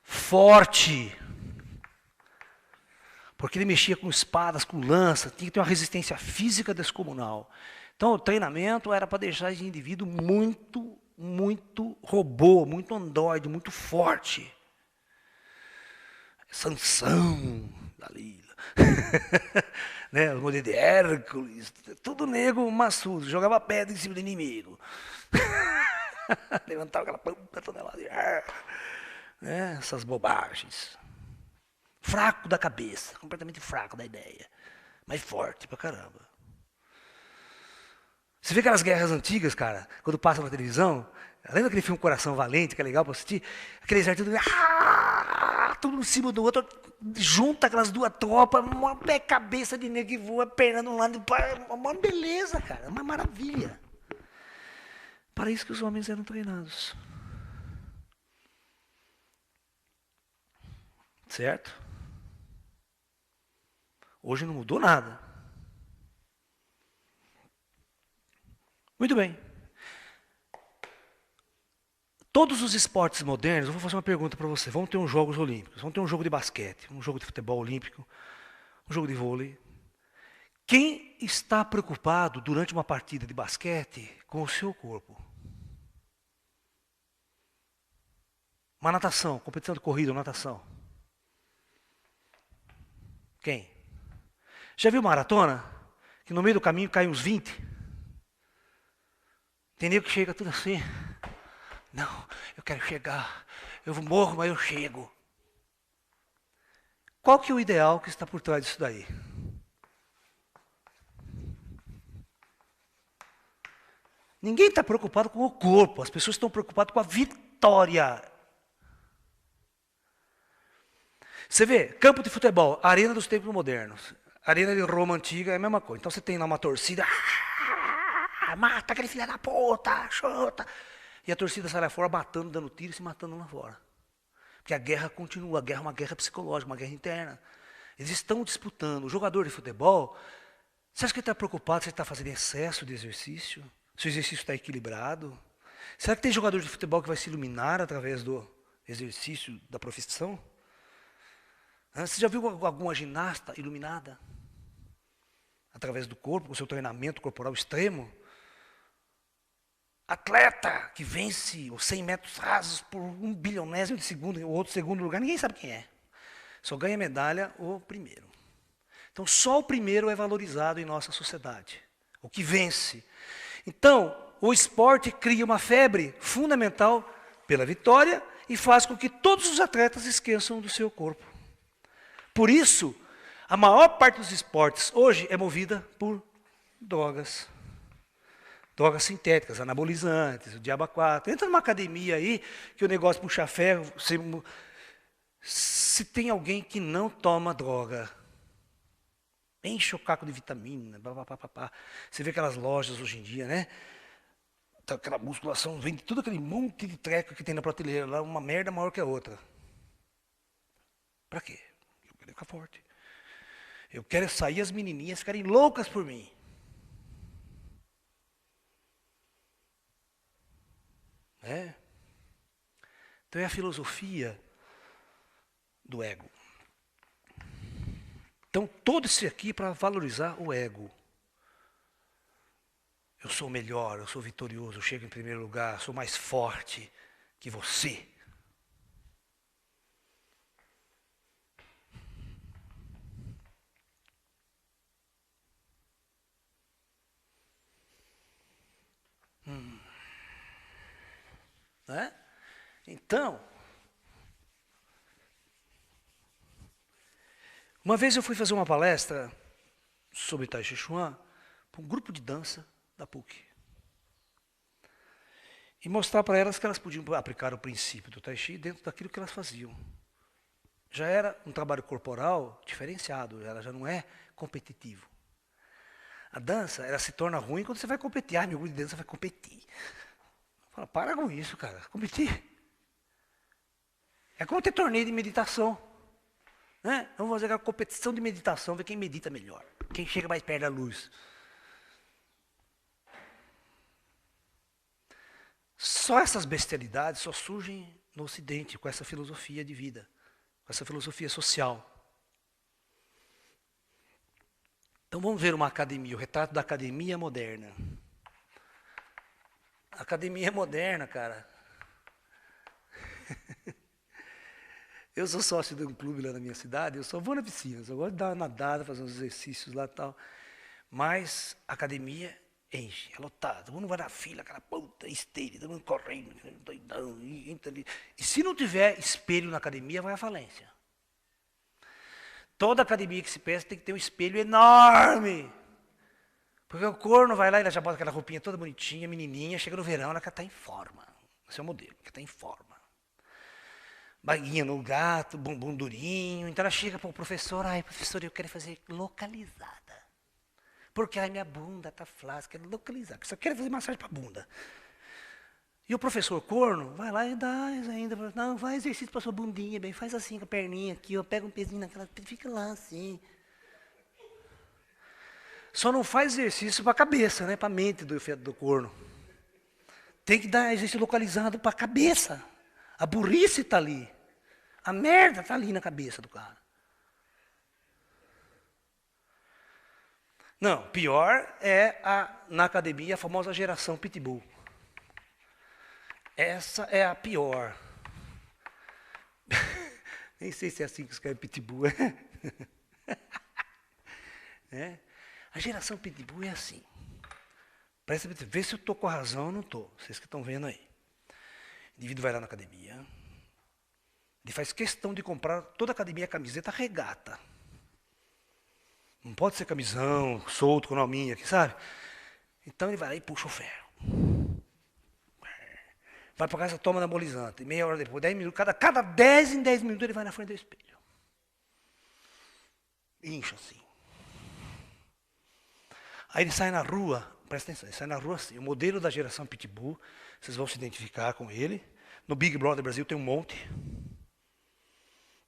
forte. Porque ele mexia com espadas, com lança, tinha que ter uma resistência física descomunal. Então o treinamento era para deixar esse indivíduo muito robô, muito androide, muito forte. Sansão, Dalila. Né, o modelo de Hércules, tudo nego maçudo, jogava pedra em cima do inimigo. Levantava aquela puta tonelada de ar. Né, essas bobagens. Fraco da cabeça, completamente fraco da ideia. Mas forte pra caramba. Você vê aquelas guerras antigas, cara, quando passa na televisão, lembra aquele filme Coração Valente, que é legal pra assistir? Aquele exército, tudo em cima do outro, junta aquelas duas tropas, uma pé cabeça de negro que voa, perna de um lado, uma beleza, cara, uma maravilha. Para isso que os homens eram treinados. Certo? Hoje não mudou nada. Muito bem. Todos os esportes modernos, eu vou fazer uma pergunta para você. Vamos ter uns Jogos Olímpicos, vamos ter um jogo de basquete, um jogo de futebol olímpico, um jogo de vôlei. Quem está preocupado durante uma partida de basquete com o seu corpo? Uma natação, competição de corrida ou natação. Quem? Já viu maratona? Que no meio do caminho cai uns 20? Tem nego que chega tudo assim. Não, eu quero chegar. Eu morro, mas eu chego. Qual que é o ideal que está por trás disso daí? Ninguém está preocupado com o corpo. As pessoas estão preocupadas com a vitória. Você vê, campo de futebol, arena dos tempos modernos. Arena de Roma antiga é a mesma coisa. Então você tem lá uma torcida. Mata aquele filho da puta, chuta. E a torcida sai lá fora matando, dando tiro e se matando lá fora. Porque a guerra continua, a guerra é uma guerra psicológica, uma guerra interna. Eles estão disputando. O jogador de futebol, você acha que ele está preocupado se ele está fazendo excesso de exercício? Se o exercício está equilibrado? Será que tem jogador de futebol que vai se iluminar através do exercício da profissão? Você já viu alguma ginasta iluminada? Através do corpo, com seu treinamento corporal extremo? Atleta que vence os 100 metros rasos por 1 bilionésimo de segundo, o outro segundo lugar, ninguém sabe quem é. Só ganha medalha o primeiro. Então, só o primeiro é valorizado em nossa sociedade. O que vence. Então, o esporte cria uma febre fundamental pela vitória e faz com que todos os atletas esqueçam do seu corpo. Por isso, a maior parte dos esportes hoje é movida por drogas. Drogas sintéticas, anabolizantes, o diabo 4. Entra numa academia aí, que o negócio puxa ferro. Se tem alguém que não toma droga, enche o caco de vitamina, papapá. Você vê aquelas lojas hoje em dia, né? Aquela musculação, vende tudo aquele monte de treco que tem na prateleira lá, uma merda maior que a outra. Pra quê? Eu quero ficar forte. Eu quero sair as menininhas ficarem loucas por mim. É? Então é a filosofia do ego. Então todo isso aqui para valorizar o ego. Eu sou melhor, eu sou vitorioso, eu chego em primeiro lugar, sou mais forte que você. Né? Então, uma vez eu fui fazer uma palestra sobre Tai Chi Chuan para um grupo de dança da PUC. E mostrar para elas que elas podiam aplicar o princípio do Tai Chi dentro daquilo que elas faziam. Já era um trabalho corporal diferenciado, ela já não é competitivo. A dança, ela se torna ruim quando você vai competir. Ah, meu grupo de dança vai competir. Fala, para com isso, cara. Competir. É como ter torneio de meditação. Né? Vamos fazer aquela competição de meditação, ver quem medita melhor. Quem chega mais perto da luz. Só essas bestialidades só surgem no Ocidente, com essa filosofia de vida, com essa filosofia social. Então vamos ver uma academia, o retrato da academia moderna. A academia moderna, cara. Eu sou sócio de um clube lá na minha cidade, eu só vou na piscina, só gosto de dar uma nadada, fazer uns exercícios lá e tal. Mas a academia enche, é lotado, todo mundo vai na fila, aquela puta esteira, todo mundo correndo, doidão, entra ali. E se não tiver espelho na academia, vai à falência. Toda academia que se pensa tem que ter um espelho enorme. Porque o corno vai lá e ela já bota aquela roupinha toda bonitinha, menininha, chega no verão, ela quer estar em forma. Esse é o modelo, quer estar em forma. Baguinha no gato, bumbum durinho. Então ela chega para o professor, ai professor, eu quero fazer localizada. Porque ai, minha bunda tá flácida, quero localizar. Só quero fazer massagem para a bunda. E o professor corno vai lá e dá ainda. Não, faz exercício para sua bundinha, bem, faz assim com a perninha aqui, ó, pega um pezinho naquela, fica lá assim. Só não faz exercício para a cabeça, né, para a mente do corno. Tem que dar exercício localizado para a cabeça. A burrice está ali. A merda está ali na cabeça do cara. Não, pior é na academia a famosa geração pitbull. Essa é a pior. Nem sei se é assim que escreve pitbull. É. A geração pitbull é assim. Presta atenção, vê se eu estou com a razão ou não estou. Vocês que estão vendo aí. O indivíduo vai lá na academia. Ele faz questão de comprar toda a academia camiseta regata. Não pode ser camisão, solto, com nominha aqui, sabe? Então ele vai lá e puxa o ferro. Vai para casa, toma anabolizante. Meia hora depois, 10 minutos, cada 10 em 10 minutos ele vai na frente do espelho. Incha assim. Aí ele sai na rua, presta atenção, ele sai na rua assim. O modelo da geração pitbull, vocês vão se identificar com ele. No Big Brother Brasil tem um monte.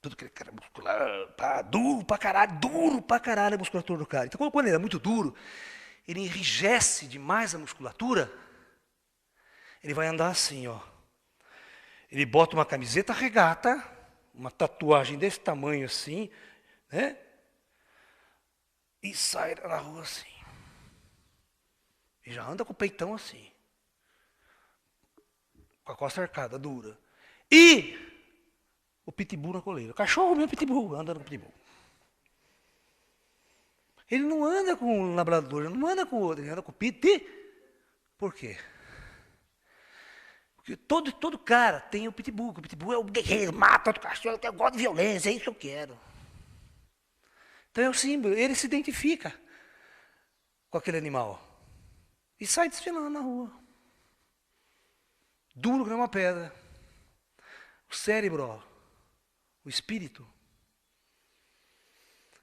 Tudo aquele cara muscular, duro pra caralho a musculatura do cara. Então quando ele é muito duro, ele enrijece demais a musculatura, ele vai andar assim, ó. Ele bota uma camiseta regata, uma tatuagem desse tamanho assim, né? E sai na rua assim. E já anda com o peitão assim. Com a costa arcada, dura. E o pitbull na coleira. O cachorro meu pitbull, anda no pitbull. Ele não anda com o labrador, ele não anda com o outro, ele anda com o piti. Por quê? Porque todo cara tem o pitbull. O pitbull é o guerreiro, mata outro cachorro, eu gosto de violência, é isso que eu quero. Então é o símbolo, ele se identifica com aquele animal. E sai desfilando na rua. Duro como uma pedra. O cérebro, ó, o espírito,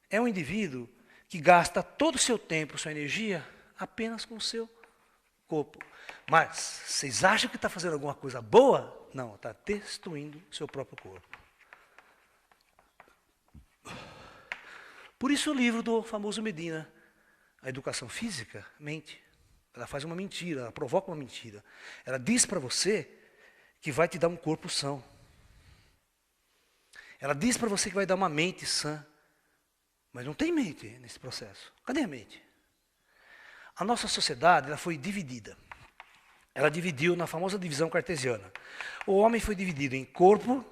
é um indivíduo que gasta todo o seu tempo, sua energia, apenas com o seu corpo. Mas, vocês acham que está fazendo alguma coisa boa? Não, está destruindo o seu próprio corpo. Por isso o livro do famoso Medina, A Educação Física, mente. Ela faz uma mentira, ela provoca uma mentira. Ela diz para você que vai te dar um corpo são. Ela diz para você que vai dar uma mente sã. Mas não tem mente nesse processo. Cadê a mente? A nossa sociedade ela foi dividida. Ela dividiu na famosa divisão cartesiana. O homem foi dividido em corpo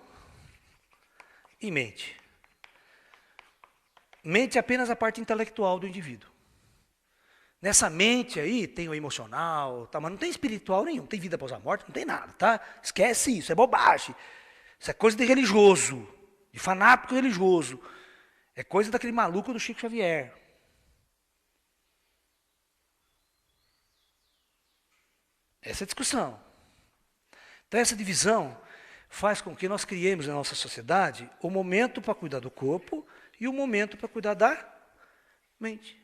e mente. Mente é apenas a parte intelectual do indivíduo. Nessa mente aí tem o emocional, tá, mas não tem espiritual nenhum, não tem vida após a morte, não tem nada, tá? Esquece isso, é bobagem. Isso é coisa de religioso, de fanático religioso. É coisa daquele maluco do Chico Xavier. Essa é a discussão. Então essa divisão faz com que nós criemos na nossa sociedade o momento para cuidar do corpo e o momento para cuidar da mente.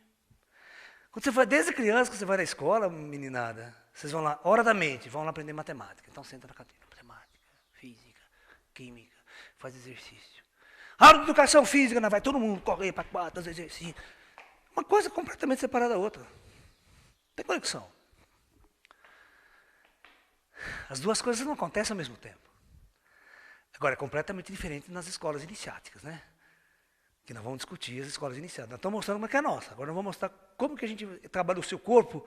Quando você vai, desde criança, que você vai na escola, meninada, vocês vão lá, hora da mente, vão lá aprender matemática. Então senta na cadeira, matemática, física, química, faz exercício. A hora de educação física, vai todo mundo correr para quatro, fazer exercício. Uma coisa completamente separada da outra. Não tem conexão. As duas coisas não acontecem ao mesmo tempo. Agora, é completamente diferente nas escolas iniciáticas, né? Que nós vamos discutir as escolas iniciadas. Nós estamos mostrando como é que é a nossa. Agora nós vamos mostrar como que a gente trabalha o seu corpo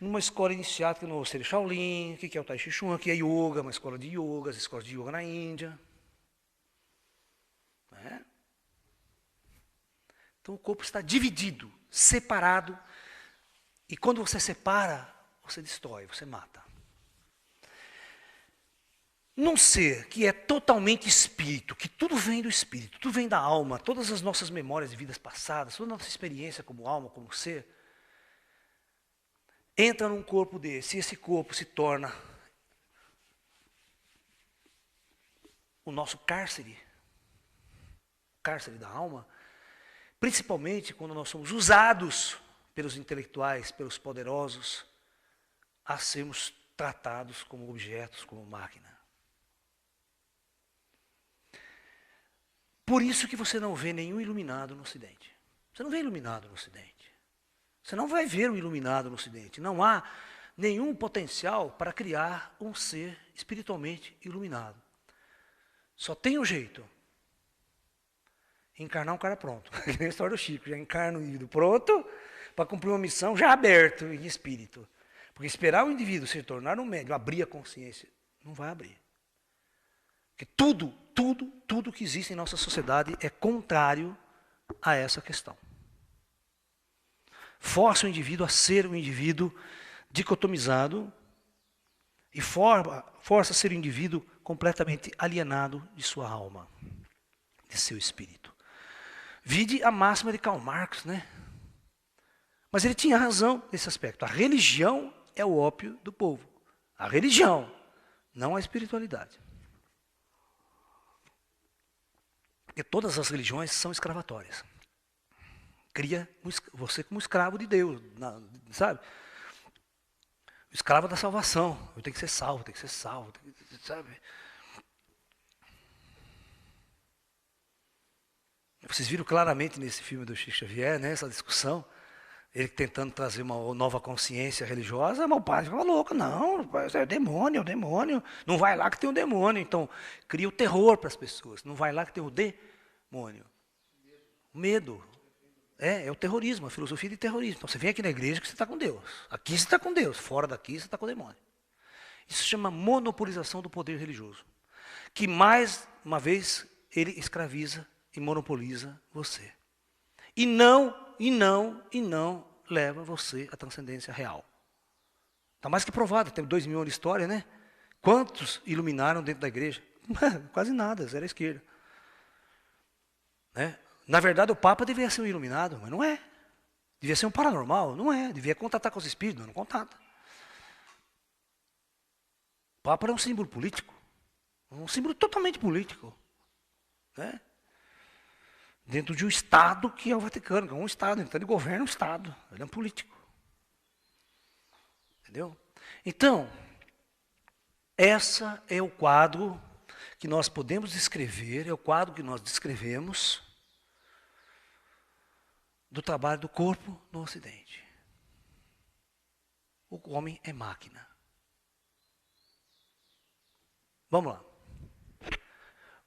numa escola iniciática no Mosteiro Shaolin, que é o Tai Chi Chuan, que é yoga, uma escola de yoga, as escolas de yoga na Índia. Né? Então o corpo está dividido, separado, e quando você separa, você destrói, você mata. Num ser que é totalmente espírito, que tudo vem do espírito, tudo vem da alma, todas as nossas memórias de vidas passadas, toda a nossa experiência como alma, como ser, entra num corpo desse, e esse corpo se torna o nosso cárcere da alma, principalmente quando nós somos usados pelos intelectuais, pelos poderosos, a sermos tratados como objetos, como máquina. Por isso que você não vê nenhum iluminado no Ocidente. Você não vê iluminado no Ocidente. Você não vai ver um iluminado no Ocidente. Não há nenhum potencial para criar um ser espiritualmente iluminado. Só tem um jeito. Encarnar um cara pronto. Que nem a história do Chico. Já encarna um indivíduo pronto para cumprir uma missão já aberto em espírito. Porque esperar o indivíduo se tornar um médium, abrir a consciência, não vai abrir. Porque tudo que existe em nossa sociedade é contrário a essa questão. Força o indivíduo a ser um indivíduo dicotomizado e força a ser um indivíduo completamente alienado de sua alma, de seu espírito. Vide a máxima de Karl Marx, né? Mas ele tinha razão nesse aspecto. A religião é o ópio do povo. A religião, não a espiritualidade. Porque todas as religiões são escravatórias. Cria você como escravo de Deus, sabe? O escravo da salvação. Eu tenho que ser salvo, sabe? Vocês viram claramente nesse filme do Chico Xavier, né, essa discussão, ele tentando trazer uma nova consciência religiosa, mas o padre fala louco, não, é o demônio, não vai lá que tem um demônio. Então, cria o terror para as pessoas, não vai lá que tem o demônio. O medo. É o terrorismo, a filosofia de terrorismo. Então, você vem aqui na igreja que você está com Deus. Aqui você está com Deus, fora daqui você está com o demônio. Isso se chama monopolização do poder religioso. Que mais uma vez ele escraviza e monopoliza você. E não leva você à transcendência real. Está mais que provado, tem 2000 anos de história, né? Quantos iluminaram dentro da igreja? Quase nada, zero à esquerda. Né? Na verdade, o Papa deveria ser um iluminado, mas não é. Devia ser um paranormal, não é. Devia contatar com os espíritos, mas não contata. O Papa era um símbolo político. Um símbolo totalmente político. Né? Dentro de um Estado que é o Vaticano, que é um Estado, então ele governa um Estado, ele é um político. Entendeu? Então, esse é o quadro que nós podemos descrever, é o quadro que nós descrevemos do trabalho do corpo no Ocidente. O homem é máquina. Vamos lá.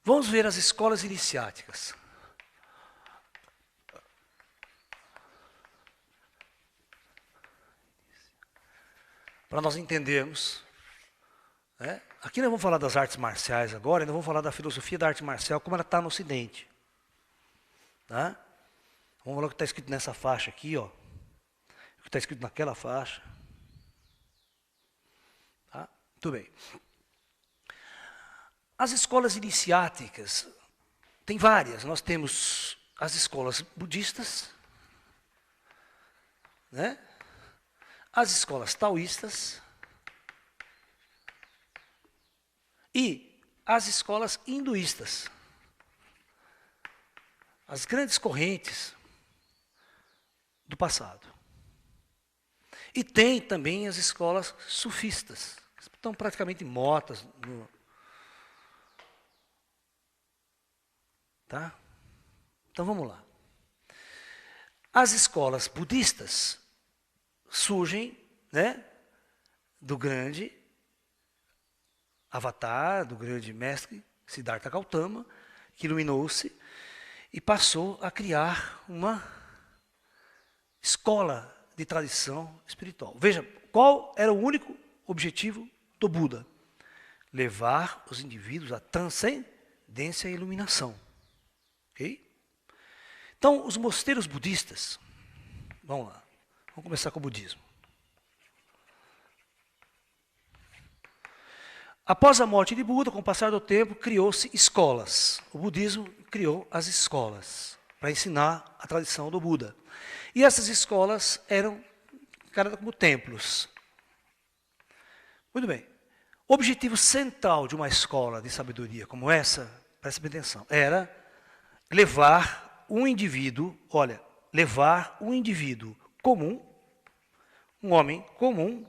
Vamos ver as escolas iniciáticas. Para nós entendermos. Né? Aqui nós vamos falar das artes marciais agora, e nós vamos falar da filosofia da arte marcial, como ela está no Ocidente. Tá? Vamos falar o que está escrito nessa faixa aqui, ó. que está escrito naquela faixa. Tá? Tudo bem. As escolas iniciáticas, tem várias. Nós temos as escolas budistas, né? As escolas taoístas e as escolas hinduístas. As grandes correntes do passado. E tem também as escolas sufistas, que estão praticamente mortas. Tá? Então vamos lá. As escolas budistas surgem, né, do grande avatar, do grande mestre Siddhartha Gautama, que iluminou-se e passou a criar uma escola de tradição espiritual. Veja, qual era o único objetivo do Buda? Levar os indivíduos à transcendência e iluminação. Ok? Então, os mosteiros budistas, vamos lá, vamos começar com o budismo. Após a morte de Buda, com o passar do tempo, criou-se escolas. O budismo criou as escolas para ensinar a tradição do Buda. E essas escolas eram encaradas como templos. Muito bem. O objetivo central de uma escola de sabedoria como essa, preste bem atenção, era levar um indivíduo, levar um indivíduo comum, um homem comum,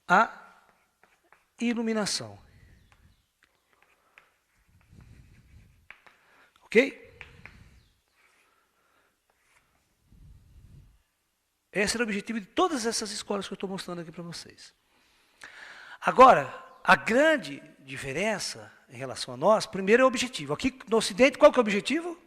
à iluminação. Ok? Esse era o objetivo de todas essas escolas que eu estou mostrando aqui para vocês. Agora, a grande diferença em relação a nós, primeiro é o objetivo. Aqui no Ocidente, qual que é o objetivo?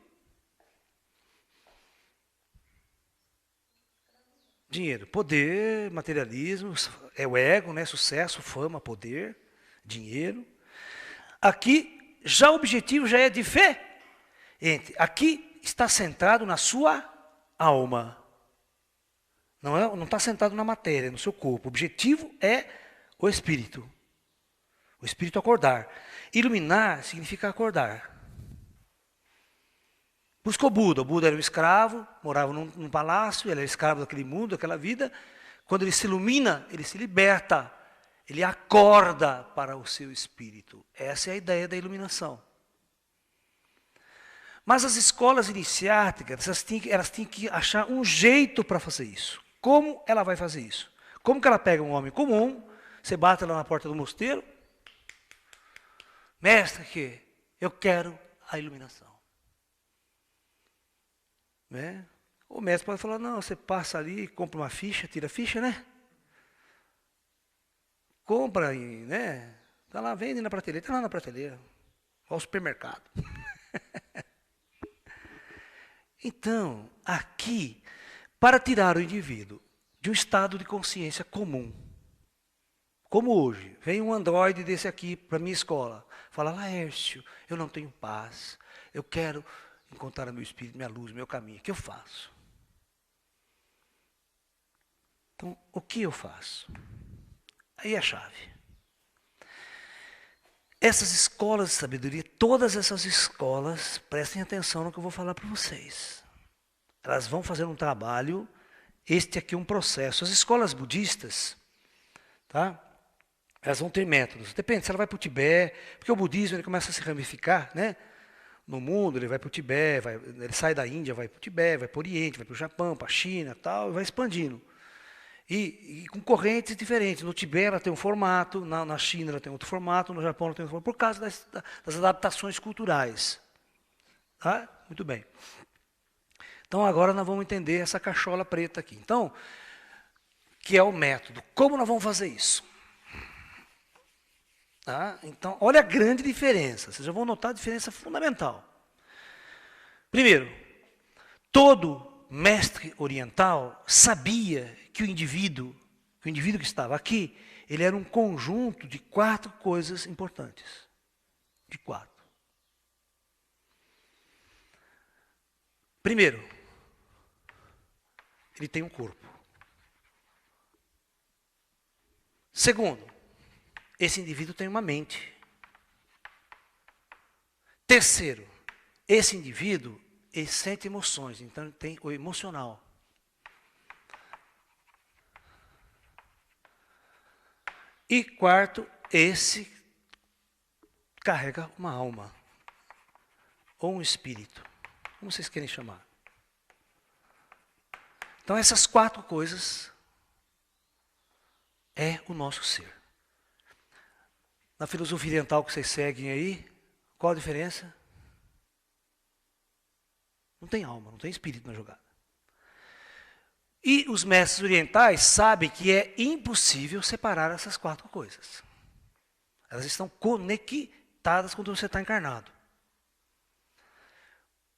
Dinheiro, poder, materialismo, é o ego, né? Sucesso, fama, poder, dinheiro. Aqui, já o objetivo já é diferente. Aqui está centrado na sua alma. Não está centrado na matéria, no seu corpo. O objetivo é o espírito. O espírito acordar. Iluminar significa acordar. Buscou Buda. O Buda era um escravo, morava num palácio, ele era escravo daquele mundo, daquela vida. Quando ele se ilumina, ele se liberta. Ele acorda para o seu espírito. Essa é a ideia da iluminação. Mas as escolas iniciáticas, elas têm que achar um jeito para fazer isso. Como ela vai fazer isso? Como que ela pega um homem comum, você bate lá na porta do mosteiro, mestre, que eu quero a iluminação. Né? O mestre pode falar, não, você passa ali, compra uma ficha, tira a ficha, né? Compra, né? Está lá, vende na prateleira, está lá na prateleira, ao supermercado. Então, aqui, para tirar o indivíduo de um estado de consciência comum, como hoje, vem um androide desse aqui para a minha escola, fala, Laércio, eu não tenho paz, eu quero encontrar meu espírito, minha luz, meu caminho, o que eu faço? Então, o que eu faço? Aí é a chave. Essas escolas de sabedoria, todas essas escolas, prestem atenção no que eu vou falar para vocês. Elas vão fazer um trabalho, este aqui é um processo. As escolas budistas, tá? Elas vão ter métodos. Depende, se ela vai para o Tibete, porque o budismo ele começa a se ramificar, né? No mundo, ele vai para o Tibete, ele sai da Índia, vai para o Tibete, vai para o Oriente, vai para o Japão, para a China, tal, e vai expandindo. E com correntes diferentes. No Tibete ela tem um formato, na China ela tem outro formato, no Japão ela tem outro formato, por causa das adaptações culturais. Tá? Muito bem. Então agora nós vamos entender essa cachola preta aqui. Então, que é o método. Como nós vamos fazer isso? Tá? Então, olha a grande diferença. Vocês já vão notar a diferença fundamental. Primeiro, todo mestre oriental sabia que o indivíduo que estava aqui, ele era um conjunto de 4 coisas importantes. De 4. Primeiro, ele tem um corpo. Segundo, esse indivíduo tem uma mente. Terceiro, esse indivíduo, ele sente emoções, então ele tem o emocional. E quarto, esse carrega uma alma, ou um espírito, como vocês querem chamar. Então essas 4 coisas é o nosso ser. Na filosofia oriental que vocês seguem aí, qual a diferença? Não tem alma, não tem espírito na jogada. E os mestres orientais sabem que é impossível separar essas 4 coisas. Elas estão conectadas quando você está encarnado.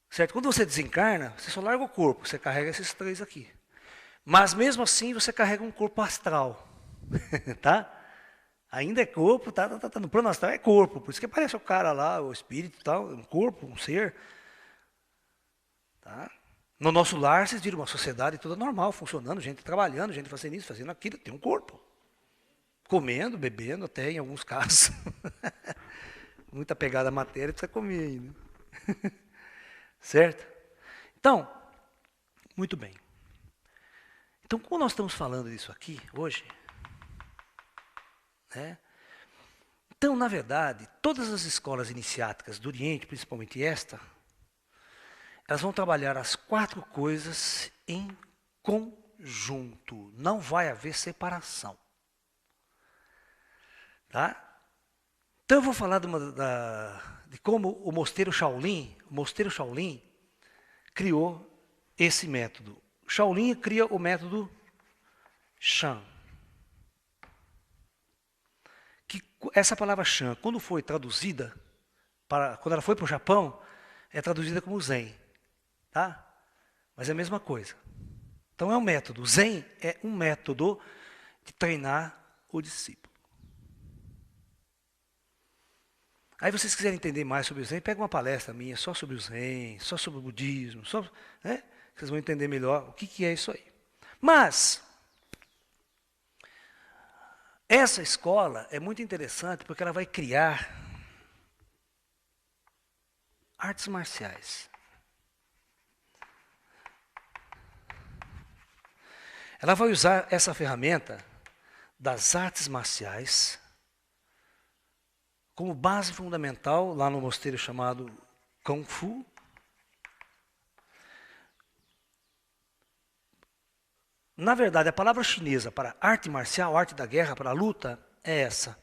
Certo? Quando você desencarna, você só larga o corpo, você carrega esses 3 aqui. Mas mesmo assim você carrega um corpo astral. Tá? Ainda é corpo, tá no plano astral é corpo. Por isso que aparece o cara lá, o espírito e tal, um corpo, um ser. Tá? No nosso lar, vocês viram uma sociedade toda normal, funcionando, gente trabalhando, gente fazendo isso, fazendo aquilo, tem um corpo. Comendo, bebendo, até em alguns casos. Muita pegada à matéria, precisa comer ainda. Certo? Então, muito bem. Então, como nós estamos falando disso aqui, hoje, né? Então, na verdade, todas as escolas iniciáticas do Oriente, principalmente esta, elas vão trabalhar as 4 coisas em conjunto. Não vai haver separação. Tá? Então eu vou falar de como o Mosteiro Shaolin criou esse método. Shaolin cria o método Shan. Que essa palavra Shan, quando foi traduzida, quando ela foi para o Japão, é traduzida como Zen. Tá? Mas é a mesma coisa. Então é um método. Zen é um método de treinar o discípulo. Aí vocês quiserem entender mais sobre o Zen, pega uma palestra minha só sobre o Zen, só sobre o budismo, né? Vocês vão entender melhor o que é isso aí. Mas essa escola é muito interessante porque ela vai criar artes marciais. Ela vai usar essa ferramenta das artes marciais como base fundamental lá no mosteiro chamado Kung Fu. Na verdade, a palavra chinesa para arte marcial, arte da guerra, para a luta, é essa.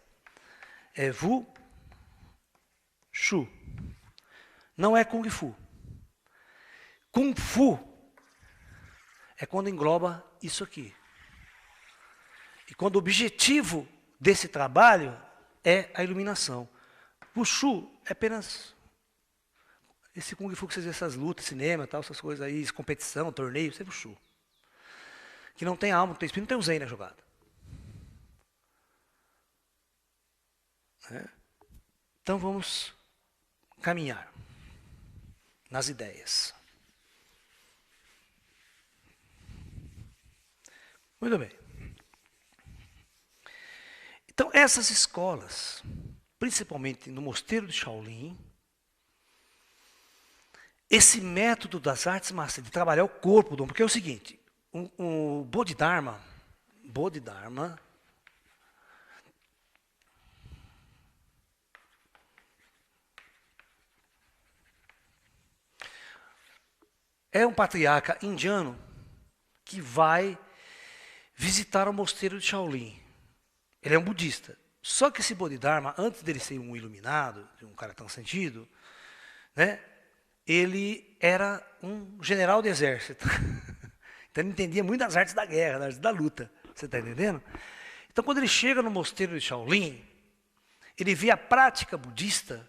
É Wu Shu. Não é Kung Fu. Kung Fu é quando engloba isso aqui. E quando o objetivo desse trabalho é a iluminação. Wushu é apenas esse Kung Fu que vocês vêem, essas lutas, cinema, tal, essas coisas aí, competição, torneio, isso é Wushu. Que não tem alma, não tem espírito, não tem o Zen na jogada. Então vamos caminhar nas ideias. Muito bem. Então essas escolas, principalmente no mosteiro de Shaolin, esse método das artes marciais, de trabalhar o corpo, porque é o seguinte, o Bodhidharma é um patriarca indiano que vai visitar o mosteiro de Shaolin. Ele é um budista. Só que esse Bodhidharma, antes dele ser um iluminado, um cara tão sentido, né, ele era um general de exército. Então ele entendia muito das artes da guerra, das artes da luta. Você está entendendo? Então quando ele chega no mosteiro de Shaolin, ele vê a prática budista,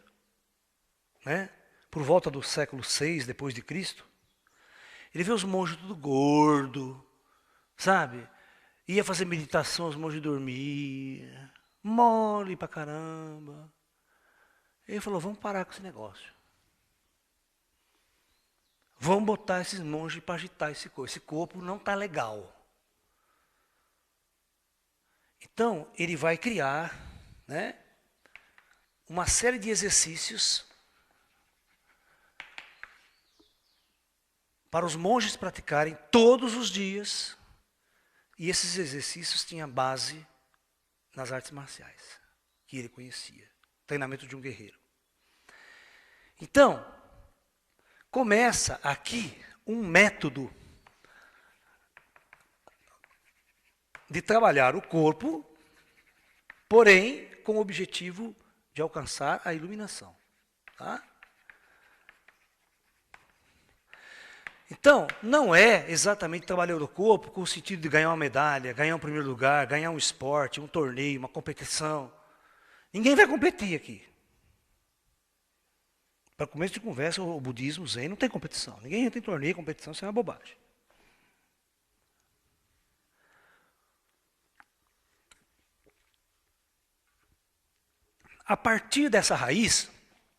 né, por volta do século VI depois de Cristo. Ele vê os monges tudo gordo, sabe? Ia fazer meditação, os monges dormiam, mole pra caramba. Ele falou, vamos parar com esse negócio. Vamos botar esses monges para agitar esse corpo. Esse corpo não está legal. Então, ele vai criar, né, uma série de exercícios para os monges praticarem todos os dias, e esses exercícios tinham base nas artes marciais, que ele conhecia, treinamento de um guerreiro. Então, começa aqui um método de trabalhar o corpo, porém com o objetivo de alcançar a iluminação. Tá? Então, não é exatamente trabalhar o corpo com o sentido de ganhar uma medalha, ganhar um primeiro lugar, ganhar um esporte, um torneio, uma competição. Ninguém vai competir aqui. Para começo de conversa, o budismo, o zen, não tem competição. Ninguém entra em torneio, competição, isso é uma bobagem. A partir dessa raiz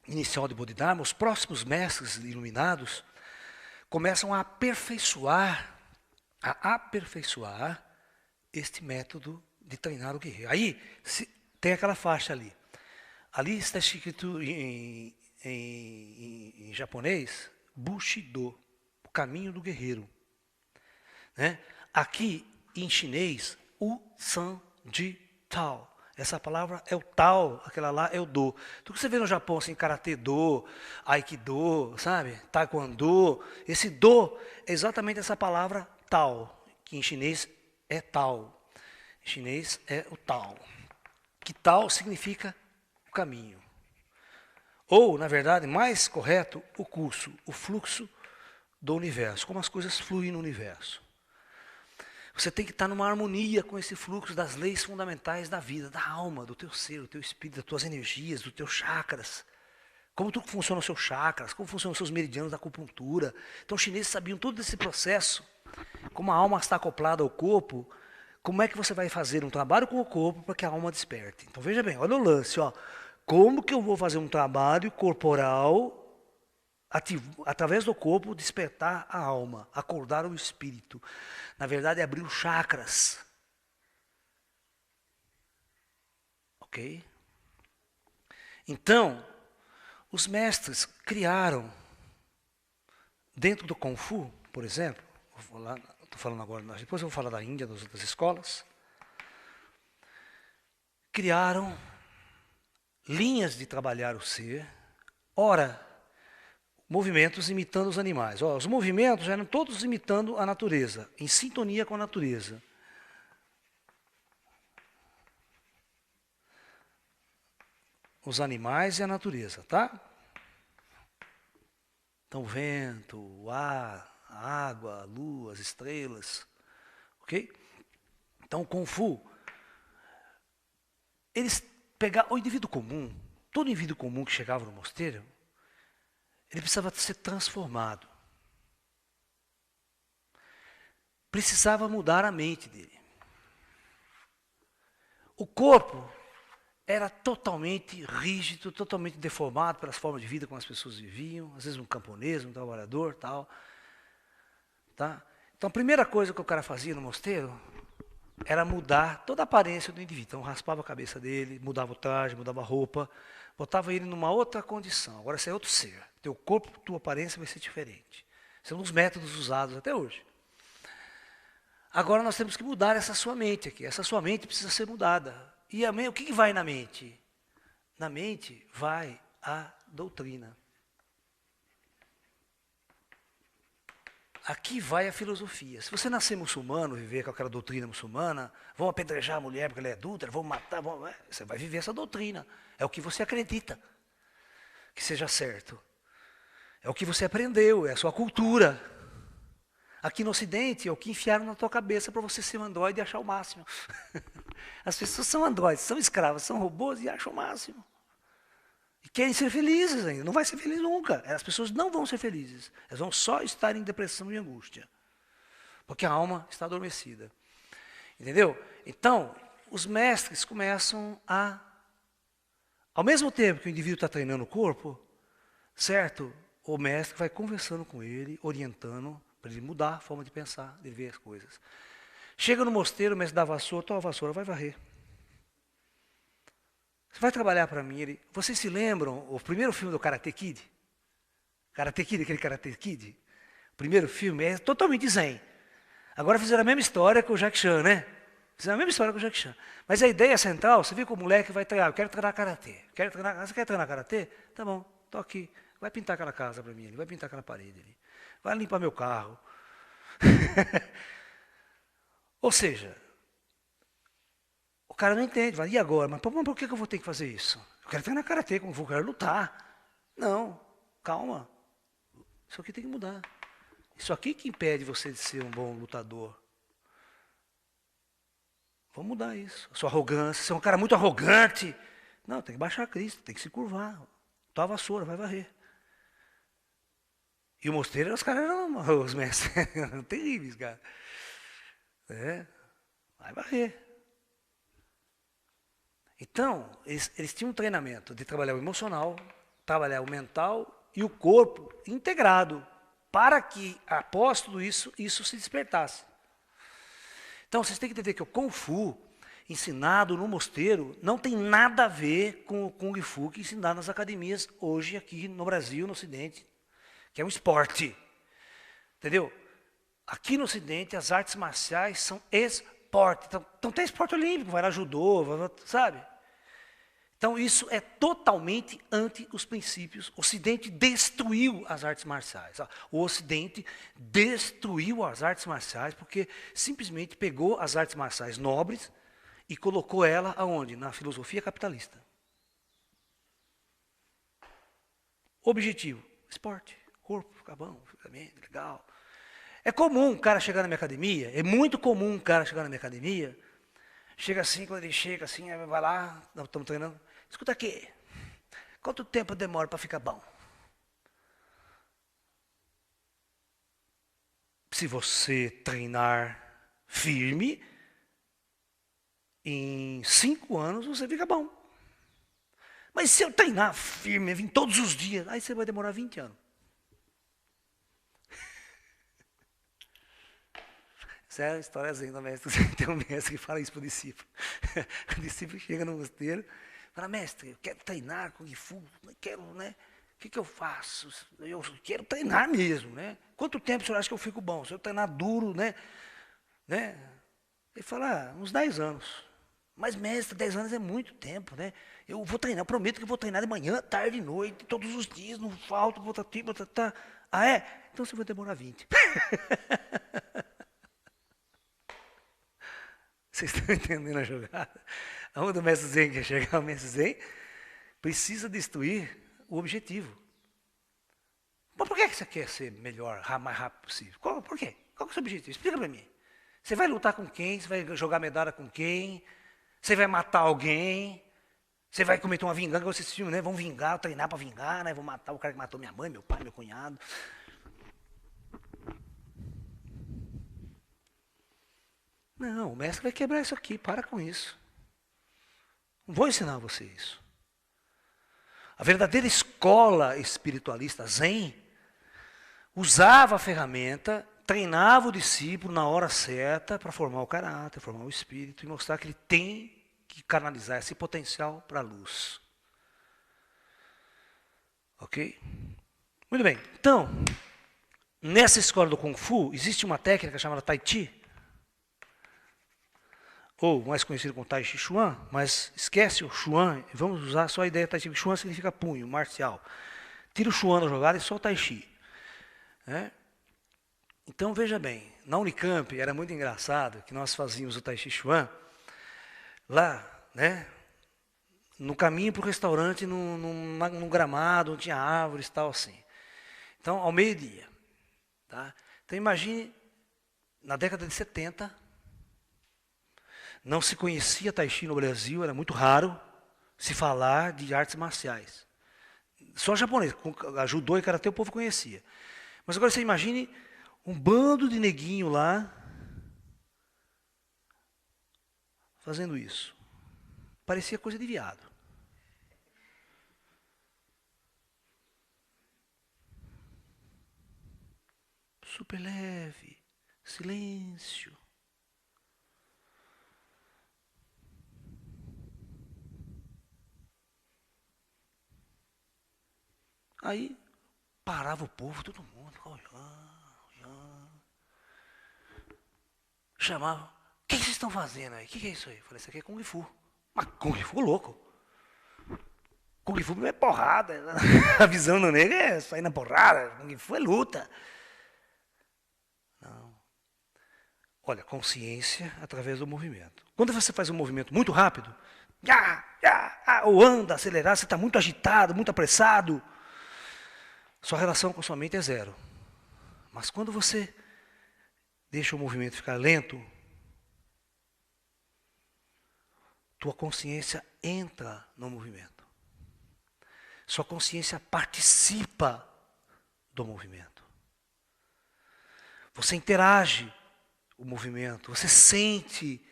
inicial de Bodhidharma, os próximos mestres iluminados começam a aperfeiçoar este método de treinar o guerreiro. Aí tem aquela faixa ali. Ali está escrito em japonês, Bushido, o caminho do guerreiro. Né? Aqui em chinês, U San Ji Tao. Essa palavra é o Tao, aquela lá é o Do. Tudo que você vê no Japão, assim, Karatê Do, Aikido, sabe? Taekwondo. Esse Do é exatamente essa palavra Tao, que em chinês é Tao. Em chinês é o Tao. Que Tao significa o caminho. Ou, na verdade, mais correto, o curso, o fluxo do universo, como as coisas fluem no universo. Você tem que estar numa harmonia com esse fluxo das leis fundamentais da vida, da alma, do teu ser, do teu espírito, das tuas energias, dos teus chakras. Como tudo funciona os seus chakras, como funcionam os seus meridianos da acupuntura. Então os chineses sabiam todo esse processo, como a alma está acoplada ao corpo, como é que você vai fazer um trabalho com o corpo para que a alma desperte. Então veja bem, olha o lance, ó. Como que eu vou fazer um trabalho corporal, através do corpo, despertar a alma, acordar o espírito? Na verdade, é abrir os chakras. Ok? Então, os mestres criaram, dentro do Kung Fu, por exemplo, estou falando agora, depois eu vou falar da Índia, das outras escolas, criaram linhas de trabalhar o ser, ora, movimentos imitando os animais. Os movimentos eram todos imitando a natureza, em sintonia com a natureza. Os animais e a natureza, tá? Então, o vento, o ar, a água, a lua, as estrelas, ok? Então, o Kung Fu, eles pegaram o indivíduo comum, todo indivíduo comum que chegava no mosteiro, ele precisava ser transformado. Precisava mudar a mente dele. O corpo era totalmente rígido, totalmente deformado pelas formas de vida como as pessoas viviam, às vezes um camponês, um trabalhador, tal. Tá? Então a primeira coisa que o cara fazia no mosteiro era mudar toda a aparência do indivíduo. Então raspava a cabeça dele, mudava o traje, mudava a roupa, botava ele numa outra condição. Agora você é outro ser. Teu corpo, tua aparência vai ser diferente. Esse é um dos métodos usados até hoje. Agora nós temos que mudar essa sua mente aqui. Essa sua mente precisa ser mudada. E o que vai na mente? Na mente vai a doutrina. Aqui vai a filosofia. Se você nascer muçulmano, viver com aquela doutrina muçulmana, vão apedrejar a mulher porque ela é adúltera, vão matar, você vai viver essa doutrina. É o que você acredita que seja certo. É o que você aprendeu, é a sua cultura. Aqui no Ocidente é o que enfiaram na tua cabeça para você ser um androide e achar o máximo. As pessoas são androides, são escravas, são robôs e acham o máximo. E querem ser felizes ainda. Não vai ser feliz nunca. As pessoas não vão ser felizes. Elas vão só estar em depressão e angústia. Porque a alma está adormecida. Entendeu? Então, os mestres começam a... Ao mesmo tempo que o indivíduo está treinando o corpo, certo? O mestre vai conversando com ele, orientando, para ele mudar a forma de pensar, de ver as coisas. Chega no mosteiro, o mestre dá a vassoura, toma a vassoura, vai varrer. Você vai trabalhar para mim. Vocês se lembram o primeiro filme do Karate Kid? Karate Kid, aquele Karate Kid? O primeiro filme é totalmente zen. Agora fizeram a mesma história com o Jack Chan, né? Fizeram a mesma história com o Jack Chan. Mas a ideia central, você viu que o moleque vai treinar, eu quero treinar Karatê. Você quer treinar Karatê? Tá bom, tô aqui. Vai pintar aquela casa para mim, ele vai pintar aquela parede ali. Vai limpar meu carro. Ou seja, o cara não entende, vai, e agora? Mas por que eu vou ter que fazer isso? Eu quero treinar Karatê, como eu quero lutar. Não, calma. Isso aqui tem que mudar. Isso aqui que impede você de ser um bom lutador. Vamos mudar isso. A sua arrogância, você é um cara muito arrogante. Não, tem que baixar a crista, tem que se curvar. Tua vassoura, vai varrer. E o mosteiro, os caras eram os mestres. Eram terríveis, cara. Vai varrer. Então, eles tinham um treinamento de trabalhar o emocional, trabalhar o mental e o corpo integrado, para que, após tudo isso, isso se despertasse. Então, vocês têm que entender que o Kung Fu, ensinado no mosteiro, não tem nada a ver com o Kung Fu que é ensinado nas academias hoje aqui no Brasil, no Ocidente, que é um esporte. Entendeu? Aqui no Ocidente, as artes marciais são esporte. Então tem esporte olímpico, vai lá judô, sabe? Então isso é totalmente anti os princípios. O Ocidente destruiu as artes marciais. O Ocidente destruiu as artes marciais porque simplesmente pegou as artes marciais nobres e colocou ela aonde? Na filosofia capitalista. Objetivo, esporte, corpo, ficar bom, ficar bem, legal. É comum um cara chegar na minha academia, é muito comum um cara chegar na minha academia, chega assim, quando ele chega assim, vai lá, nós estamos treinando, escuta aqui, quanto tempo demora para ficar bom? Se você treinar firme, em 5 anos você fica bom. Mas se eu treinar firme, vir todos os dias, aí você vai demorar 20 anos. Essa é a históriazinha do mestre. Tem um mestre que fala isso para o discípulo. O discípulo chega no mosteiro e fala, mestre, eu quero treinar Kung Fu, quero, né? O que eu faço? Eu quero treinar mesmo, né? Quanto tempo o senhor acha que eu fico bom? Se eu treinar duro, né? Ele fala, uns 10 anos. Mas, mestre, 10 anos é muito tempo, né? Eu vou treinar, eu prometo que eu vou treinar de manhã, tarde e noite, todos os dias, não falta, vou tá. Ah, é? Então você vai demorar 20. Vocês estão entendendo a jogada? Aonde o mestre Zen quer chegar? O mestre Zen precisa destruir o objetivo. Mas por que você quer ser melhor, mais rápido possível? Por quê? Qual é o seu objetivo? Explica para mim. Você vai lutar com quem? Você vai jogar medalha com quem? Você vai matar alguém? Você vai cometer uma vingança? Vocês assistem, né? Vão vingar, treinar para vingar, né? Vão matar o cara que matou minha mãe, meu pai, meu cunhado. Não, o mestre vai quebrar isso aqui, para com isso. Não vou ensinar você isso. A verdadeira escola espiritualista Zen usava a ferramenta, treinava o discípulo na hora certa para formar o caráter, formar o espírito e mostrar que ele tem que canalizar esse potencial para a luz. Ok? Muito bem. Então, nessa escola do Kung Fu, existe uma técnica chamada Tai Chi, ou mais conhecido como Tai Chi Chuan, mas esquece o Chuan, vamos usar só a ideia Tai Chi. Chuan significa punho, marcial. Tira o Chuan da jogada e só o Tai Chi. Então, veja bem, na Unicamp era muito engraçado que nós fazíamos o Tai Chi Chuan lá, né? No caminho para o restaurante, num gramado, onde tinha árvores e tal assim. Então, ao meio-dia. Tá? Então, imagine, na década de 70, não se conhecia Tai Chi no Brasil, era muito raro se falar de artes marciais. Só japonês, com judô e karatê o povo conhecia. Mas agora você imagine um bando de neguinho lá fazendo isso. Parecia coisa de viado. Super leve, silêncio. Aí parava o povo, todo mundo, olhando. Chamava, o que vocês estão fazendo aí? O que é isso aí? Eu falei, isso aqui é Kung Fu. Mas Kung Fu louco. Kung Fu é porrada. A visão do negro é sair na porrada. Kung Fu é luta. Não. Olha, consciência através do movimento. Quando você faz um movimento muito rápido, ou anda, acelerar, você está muito agitado, muito apressado, sua relação com sua mente é zero. Mas quando você deixa o movimento ficar lento, tua consciência entra no movimento. Sua consciência participa do movimento. Você interage o movimento, você sente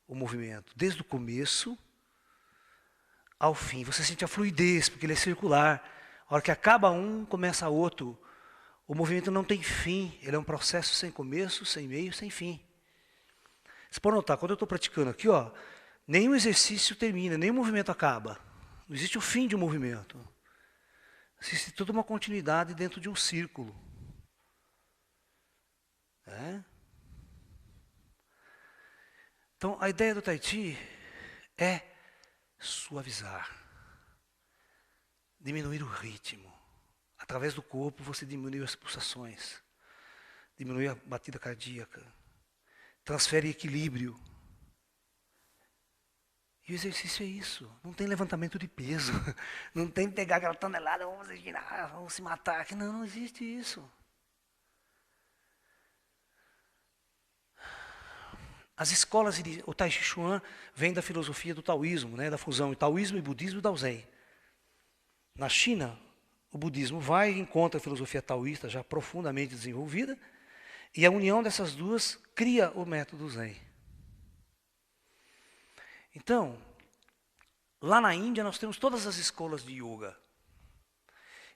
o movimento, desde o começo ao fim. Você sente a fluidez, porque ele é circular. A hora que acaba um, começa outro. O movimento não tem fim, ele é um processo sem começo, sem meio, sem fim. Você pode notar, quando eu estou praticando aqui, ó, nenhum exercício termina, nenhum movimento acaba. Não existe o fim de um movimento. Existe toda uma continuidade dentro de um círculo. Então, a ideia do Tai Chi é suavizar, diminuir o ritmo. Através do corpo, você diminui as pulsações, diminui a batida cardíaca, transfere equilíbrio. E o exercício é isso. Não tem levantamento de peso. Não tem pegar aquela tonelada, vamos girar, vamos se matar. Aqui não existe isso. As escolas, o Tai Chi Chuan vem da filosofia do taoísmo, né, da fusão de taoísmo e budismo e Dao Zen. Na China, o budismo vai e encontra a filosofia taoísta já profundamente desenvolvida, e a união dessas duas cria o método Zen. Então, lá na Índia nós temos todas as escolas de yoga.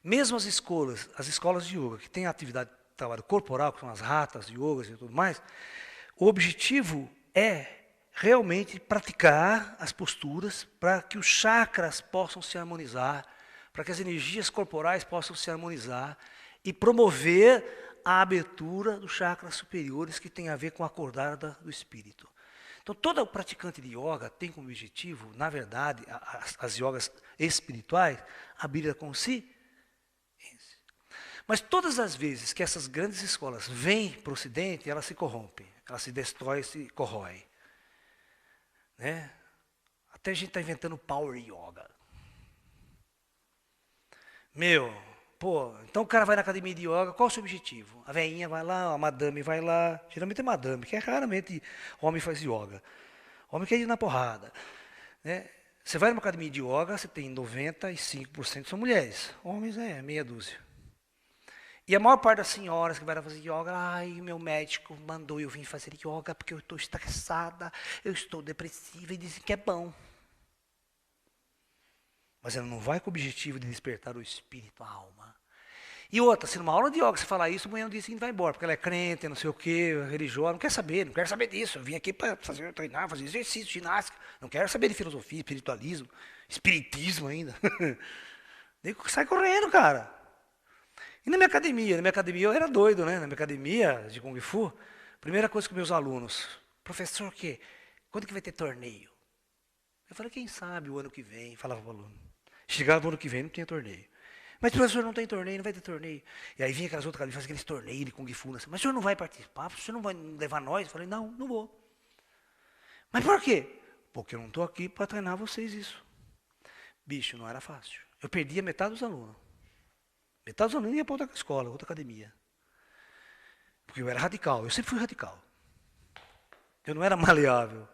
Mesmo as escolas de yoga, que têm atividade de trabalho corporal, que são as ratas, yogas e tudo mais, o objetivo é realmente praticar as posturas para que os chakras possam se harmonizar, para que as energias corporais possam se harmonizar e promover a abertura dos chakras superiores que tem a ver com a acordada do espírito. Então, todo praticante de yoga tem como objetivo, na verdade, as yogas espirituais, abrir a consciência. Mas todas as vezes que essas grandes escolas vêm para o Ocidente, elas se corrompem, elas se destroem, se corroem. Né? Até a gente está inventando Power Yoga. Então o cara vai na academia de yoga, qual é o seu objetivo? A velhinha vai lá, a madame vai lá, geralmente é madame, que raramente homem faz yoga. Homem quer ir na porrada. Né? Você vai numa academia de yoga, você tem 95% são mulheres, homens é meia dúzia. E a maior parte das senhoras que vai lá fazer yoga, ai, meu médico mandou eu vir fazer yoga porque eu estou estressada, eu estou depressiva, e dizem que é bom. Mas ela não vai com o objetivo de despertar o espírito, a alma. E outra, se numa aula de yoga você falar isso, amanhã no dia seguinte vai embora, porque ela é crente, não sei o quê, religiosa, não quer saber, não quero saber disso. Eu vim aqui para treinar, fazer exercício, ginástica, não quero saber de filosofia, espiritualismo, espiritismo ainda. Sai correndo, cara. E na minha academia eu era doido, né? Na minha academia de Kung Fu, primeira coisa com meus alunos, professor, quando que vai ter torneio? Eu falei, quem sabe o ano que vem, falava para o aluno. Chegava o ano que vem, não tinha torneio. Mas professor, não tem torneio, não vai ter torneio. E aí vinha aquelas outras academias, fazia aqueles torneios de Kung Fu. Mas o senhor não vai participar? O senhor não vai levar nós? Eu falei, não vou. Mas por quê? Porque eu não estou aqui para treinar vocês isso. Bicho, não era fácil. Eu perdia metade dos alunos. Metade dos alunos ia para outra escola, outra academia. Porque eu era radical, eu sempre fui radical. Eu não era maleável.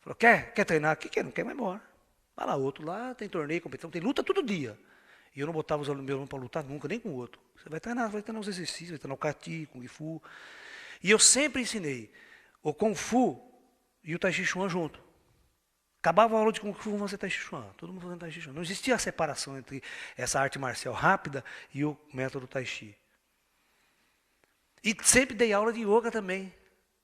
Falou, quer treinar? Quer? Não quer, vai embora. Vai lá, outro lá, tem torneio, competição, tem luta todo dia. E eu não botava os meus alunos para lutar nunca, nem com o outro. Você vai treinar os exercícios, vai treinar o Kati, Kung Fu. E eu sempre ensinei o Kung Fu e o Tai Chi Chuan junto. Acabava a aula de Kung Fu, vamos fazer Tai Chi Chuan. Todo mundo fazendo Tai Chi Chuan. Não existia a separação entre essa arte marcial rápida e o método Tai Chi. E sempre dei aula de yoga também.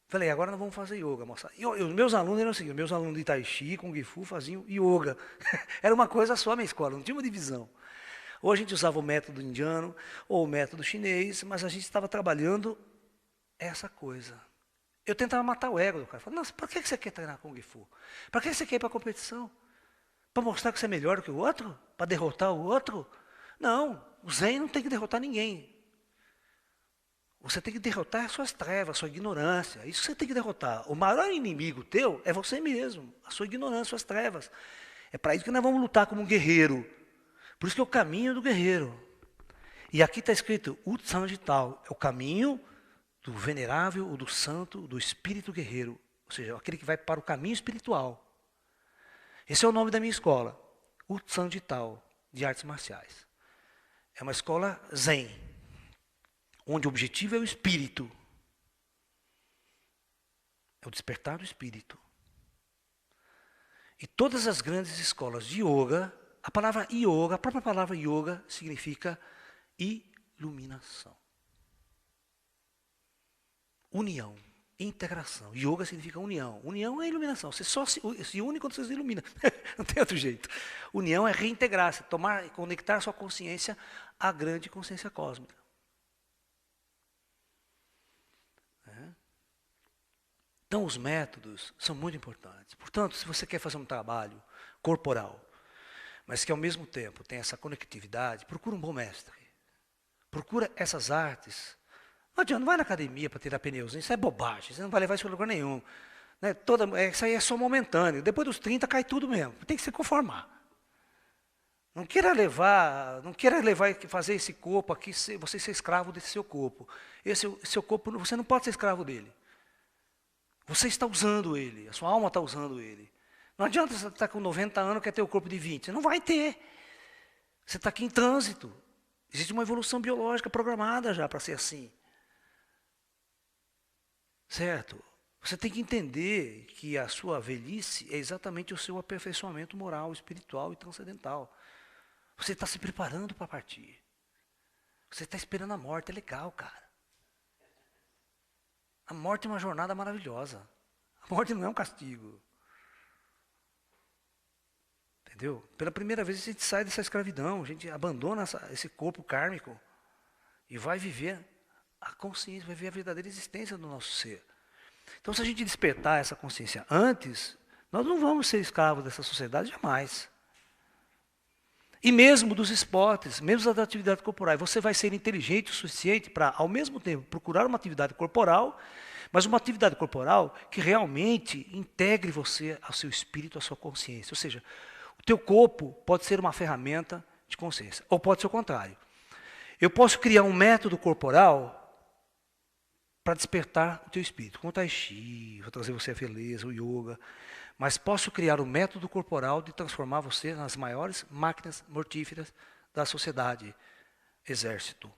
Falei, agora nós vamos fazer yoga, moça. E os meus alunos eram assim, meus alunos de Tai Chi, Kung Fu faziam yoga. Era uma coisa só a minha escola, não tinha uma divisão. Ou a gente usava o método indiano, ou o método chinês, mas a gente estava trabalhando essa coisa. Eu tentava matar o ego do cara. Falava, nossa, para que você quer treinar Kung Fu? Para que você quer ir para a competição? Para mostrar que você é melhor que o outro? Para derrotar o outro? Não, o Zen não tem que derrotar ninguém. Você tem que derrotar as suas trevas, a sua ignorância. Isso você tem que derrotar. O maior inimigo teu é você mesmo, a sua ignorância, as suas trevas. É para isso que nós vamos lutar como um guerreiro. Por isso que é o caminho do guerreiro. E aqui está escrito, Utsanjital, é o caminho do venerável, ou do santo, do espírito guerreiro. Ou seja, aquele que vai para o caminho espiritual. Esse é o nome da minha escola, Utsanjital, de artes marciais. É uma escola zen, onde o objetivo é o espírito. É o despertar do espírito. E todas as grandes escolas de yoga, a palavra yoga, a própria palavra yoga significa iluminação. União, integração. Yoga significa união. União é iluminação. Você só se une quando você se ilumina. Não tem outro jeito. União é reintegrar-se, tomar, conectar sua consciência à grande consciência cósmica. Então, os métodos são muito importantes. Portanto, se você quer fazer um trabalho corporal, mas que ao mesmo tempo tem essa conectividade, procura um bom mestre. Procura essas artes. Não adianta, não vai na academia para tirar pneus. Isso é bobagem, você não vai levar isso para lugar nenhum. Né? Isso aí é só momentâneo. Depois dos 30 cai tudo mesmo. Tem que se conformar. Não queira levar e fazer esse corpo aqui, você ser escravo desse seu corpo. Esse seu corpo, você não pode ser escravo dele. Você está usando ele, a sua alma está usando ele. Não adianta você estar com 90 anos e quer ter o corpo de 20. Você não vai ter. Você está aqui em trânsito. Existe uma evolução biológica programada já para ser assim. Certo? Você tem que entender que a sua velhice é exatamente o seu aperfeiçoamento moral, espiritual e transcendental. Você está se preparando para partir. Você está esperando a morte, é legal, cara. A morte é uma jornada maravilhosa. A morte não é um castigo. Entendeu? Pela primeira vez a gente sai dessa escravidão, a gente abandona esse corpo kármico e vai viver a consciência, vai viver a verdadeira existência do nosso ser. Então, se a gente despertar essa consciência antes, nós não vamos ser escravos dessa sociedade jamais. E mesmo dos esportes, mesmo das atividades corporais, você vai ser inteligente o suficiente para, ao mesmo tempo, procurar uma atividade corporal, mas uma atividade corporal que realmente integre você ao seu espírito, à sua consciência. Ou seja, o teu corpo pode ser uma ferramenta de consciência, ou pode ser o contrário. Eu posso criar um método corporal para despertar o teu espírito, como o Tai Chi, vou trazer você a beleza, o yoga, mas posso criar um método corporal de transformar você nas maiores máquinas mortíferas da sociedade. Exército.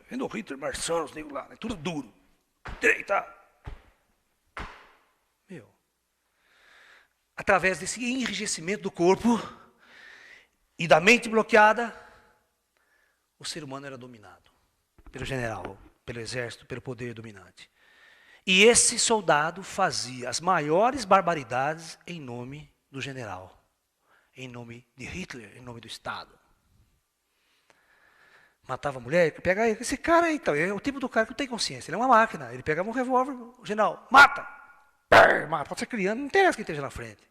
Vendo o Hitler marçando os negros lá, né? Tudo duro. Direita. Meu. Através desse enrijecimento do corpo e da mente bloqueada, o ser humano era dominado pelo general, pelo exército, pelo poder dominante. E esse soldado fazia as maiores barbaridades em nome do general, em nome de Hitler, em nome do Estado. Matava a mulher, pega esse cara aí, então, é o tipo do cara que não tem consciência, ele é uma máquina, ele pegava um revólver, o general, mata! Mata, pode ser criança, não interessa quem esteja na frente.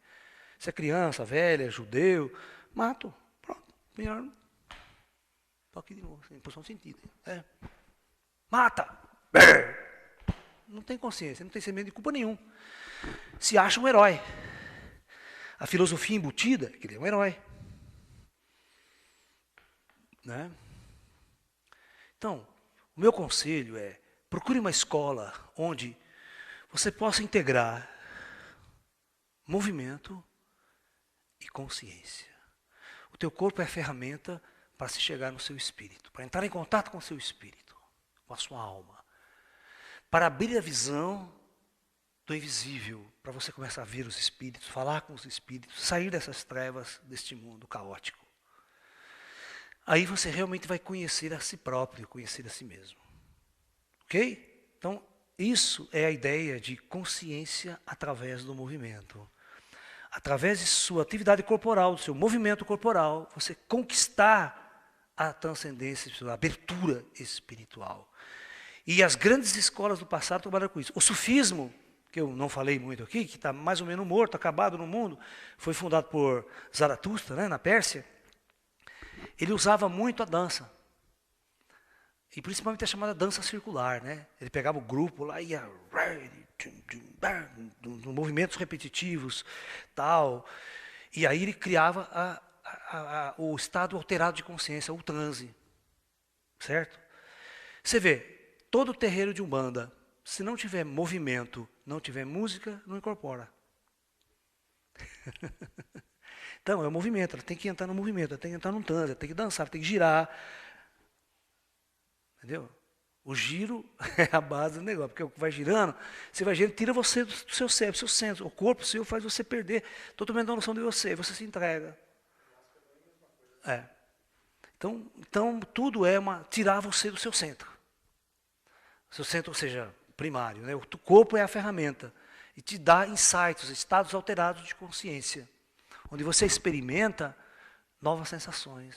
Se é criança, velha, judeu, mato, pronto, melhor. Estou aqui de novo, em posição de sentido. Mata! Não tem consciência, não tem sentimento de culpa nenhum. Se acha um herói. A filosofia embutida é que ele é um herói. Né? Então, o meu conselho é, procure uma escola onde você possa integrar movimento e consciência. O teu corpo é a ferramenta para se chegar no seu espírito, para entrar em contato com o seu espírito, com a sua alma. Para abrir a visão do invisível, para você começar a ver os espíritos, falar com os espíritos, sair dessas trevas deste mundo caótico. Aí você realmente vai conhecer a si próprio, conhecer a si mesmo. Ok? Então, isso é a ideia de consciência através do movimento. através de sua atividade corporal, do seu movimento corporal, você conquistar a transcendência, a abertura espiritual. E as grandes escolas do passado trabalharam com isso. O sufismo, que eu não falei muito aqui, que está mais ou menos morto, acabado no mundo, foi fundado por Zaratustra, né, na Pérsia. Ele usava muito a dança. E principalmente a chamada dança circular, né? Ele pegava o grupo lá e ia movimentos repetitivos, tal. E aí ele criava o estado alterado de consciência, o transe. Certo? Você vê, todo terreiro de Umbanda, se não tiver movimento, não tiver música, não incorpora. Então, é o movimento, ela tem que entrar no movimento, ela tem que entrar no transe, ela tem que dançar, ela tem que girar. Entendeu? O giro é a base do negócio, porque o que vai girando, você vai girando, tira você do seu cérebro, do seu centro. O corpo seu faz você perder totalmente a noção de você, você se entrega. É. Então tudo é tirar você do seu centro. Seu centro, ou seja, primário. Né? O corpo é a ferramenta. E te dá insights, estados alterados de consciência. Onde você experimenta novas sensações.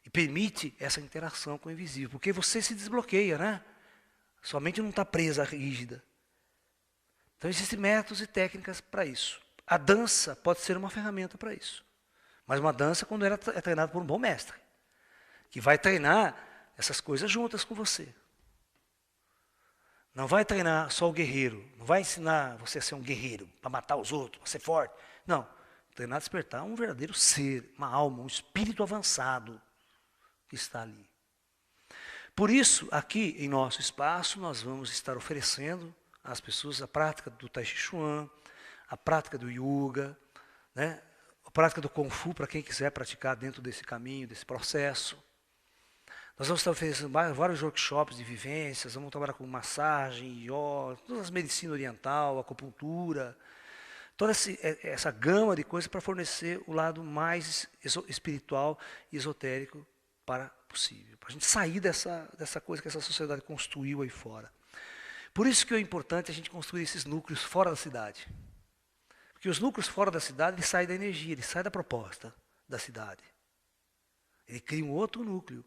E permite essa interação com o invisível. Porque você se desbloqueia, né? Sua mente não está presa, rígida. Então existem métodos e técnicas para isso. A dança pode ser uma ferramenta para isso. Mas uma dança quando ela é treinada por um bom mestre. Que vai treinar essas coisas juntas com você. Não vai treinar só o guerreiro. Não vai ensinar você a ser um guerreiro, para matar os outros, para ser forte. Não. Treinar a despertar um verdadeiro ser, uma alma, um espírito avançado que está ali. Por isso, aqui em nosso espaço, nós vamos estar oferecendo às pessoas a prática do Tai Chi Chuan, a prática do Yoga, né? A prática do Kung Fu para quem quiser praticar dentro desse caminho, desse processo. Nós vamos estar oferecendo vários workshops de vivências, vamos trabalhar com massagem, yoga, todas as medicina oriental, acupuntura, toda essa gama de coisas para fornecer o lado mais espiritual e esotérico para possível. Para a gente sair dessa coisa que essa sociedade construiu aí fora. Por isso que é importante a gente construir esses núcleos fora da cidade. Porque os núcleos fora da cidade, ele sai da energia, ele sai da proposta da cidade. Ele cria um outro núcleo.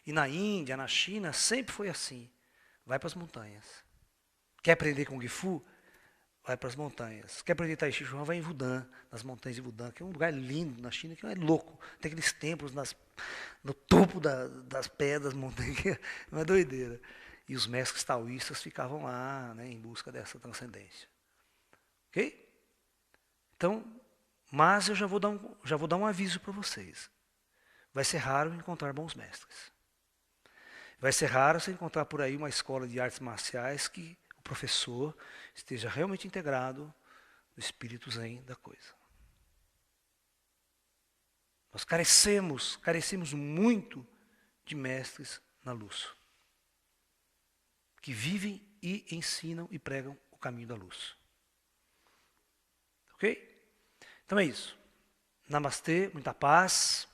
E na Índia, na China, sempre foi assim. Vai para as montanhas. Quer aprender Kung Fu? Vai para as montanhas. Quer aprender Tai Chi Chuan? Vai em Wudang, nas montanhas de Wudang, que é um lugar lindo na China, que é louco. Tem aqueles templos no topo das pedras, montanhas, que é uma doideira. E os mestres taoístas ficavam lá, né, em busca dessa transcendência. Ok? Então, mas eu já vou dar um aviso para vocês. Vai ser raro encontrar bons mestres. Vai ser raro você encontrar por aí uma escola de artes marciais que o professor esteja realmente integrado no espírito zen da coisa. Nós carecemos muito de mestres na luz. Que vivem e ensinam e pregam o caminho da luz. Ok? Então é isso. Namastê, muita paz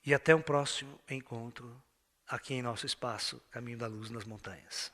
e até um próximo encontro aqui em nosso espaço Caminho da Luz nas Montanhas.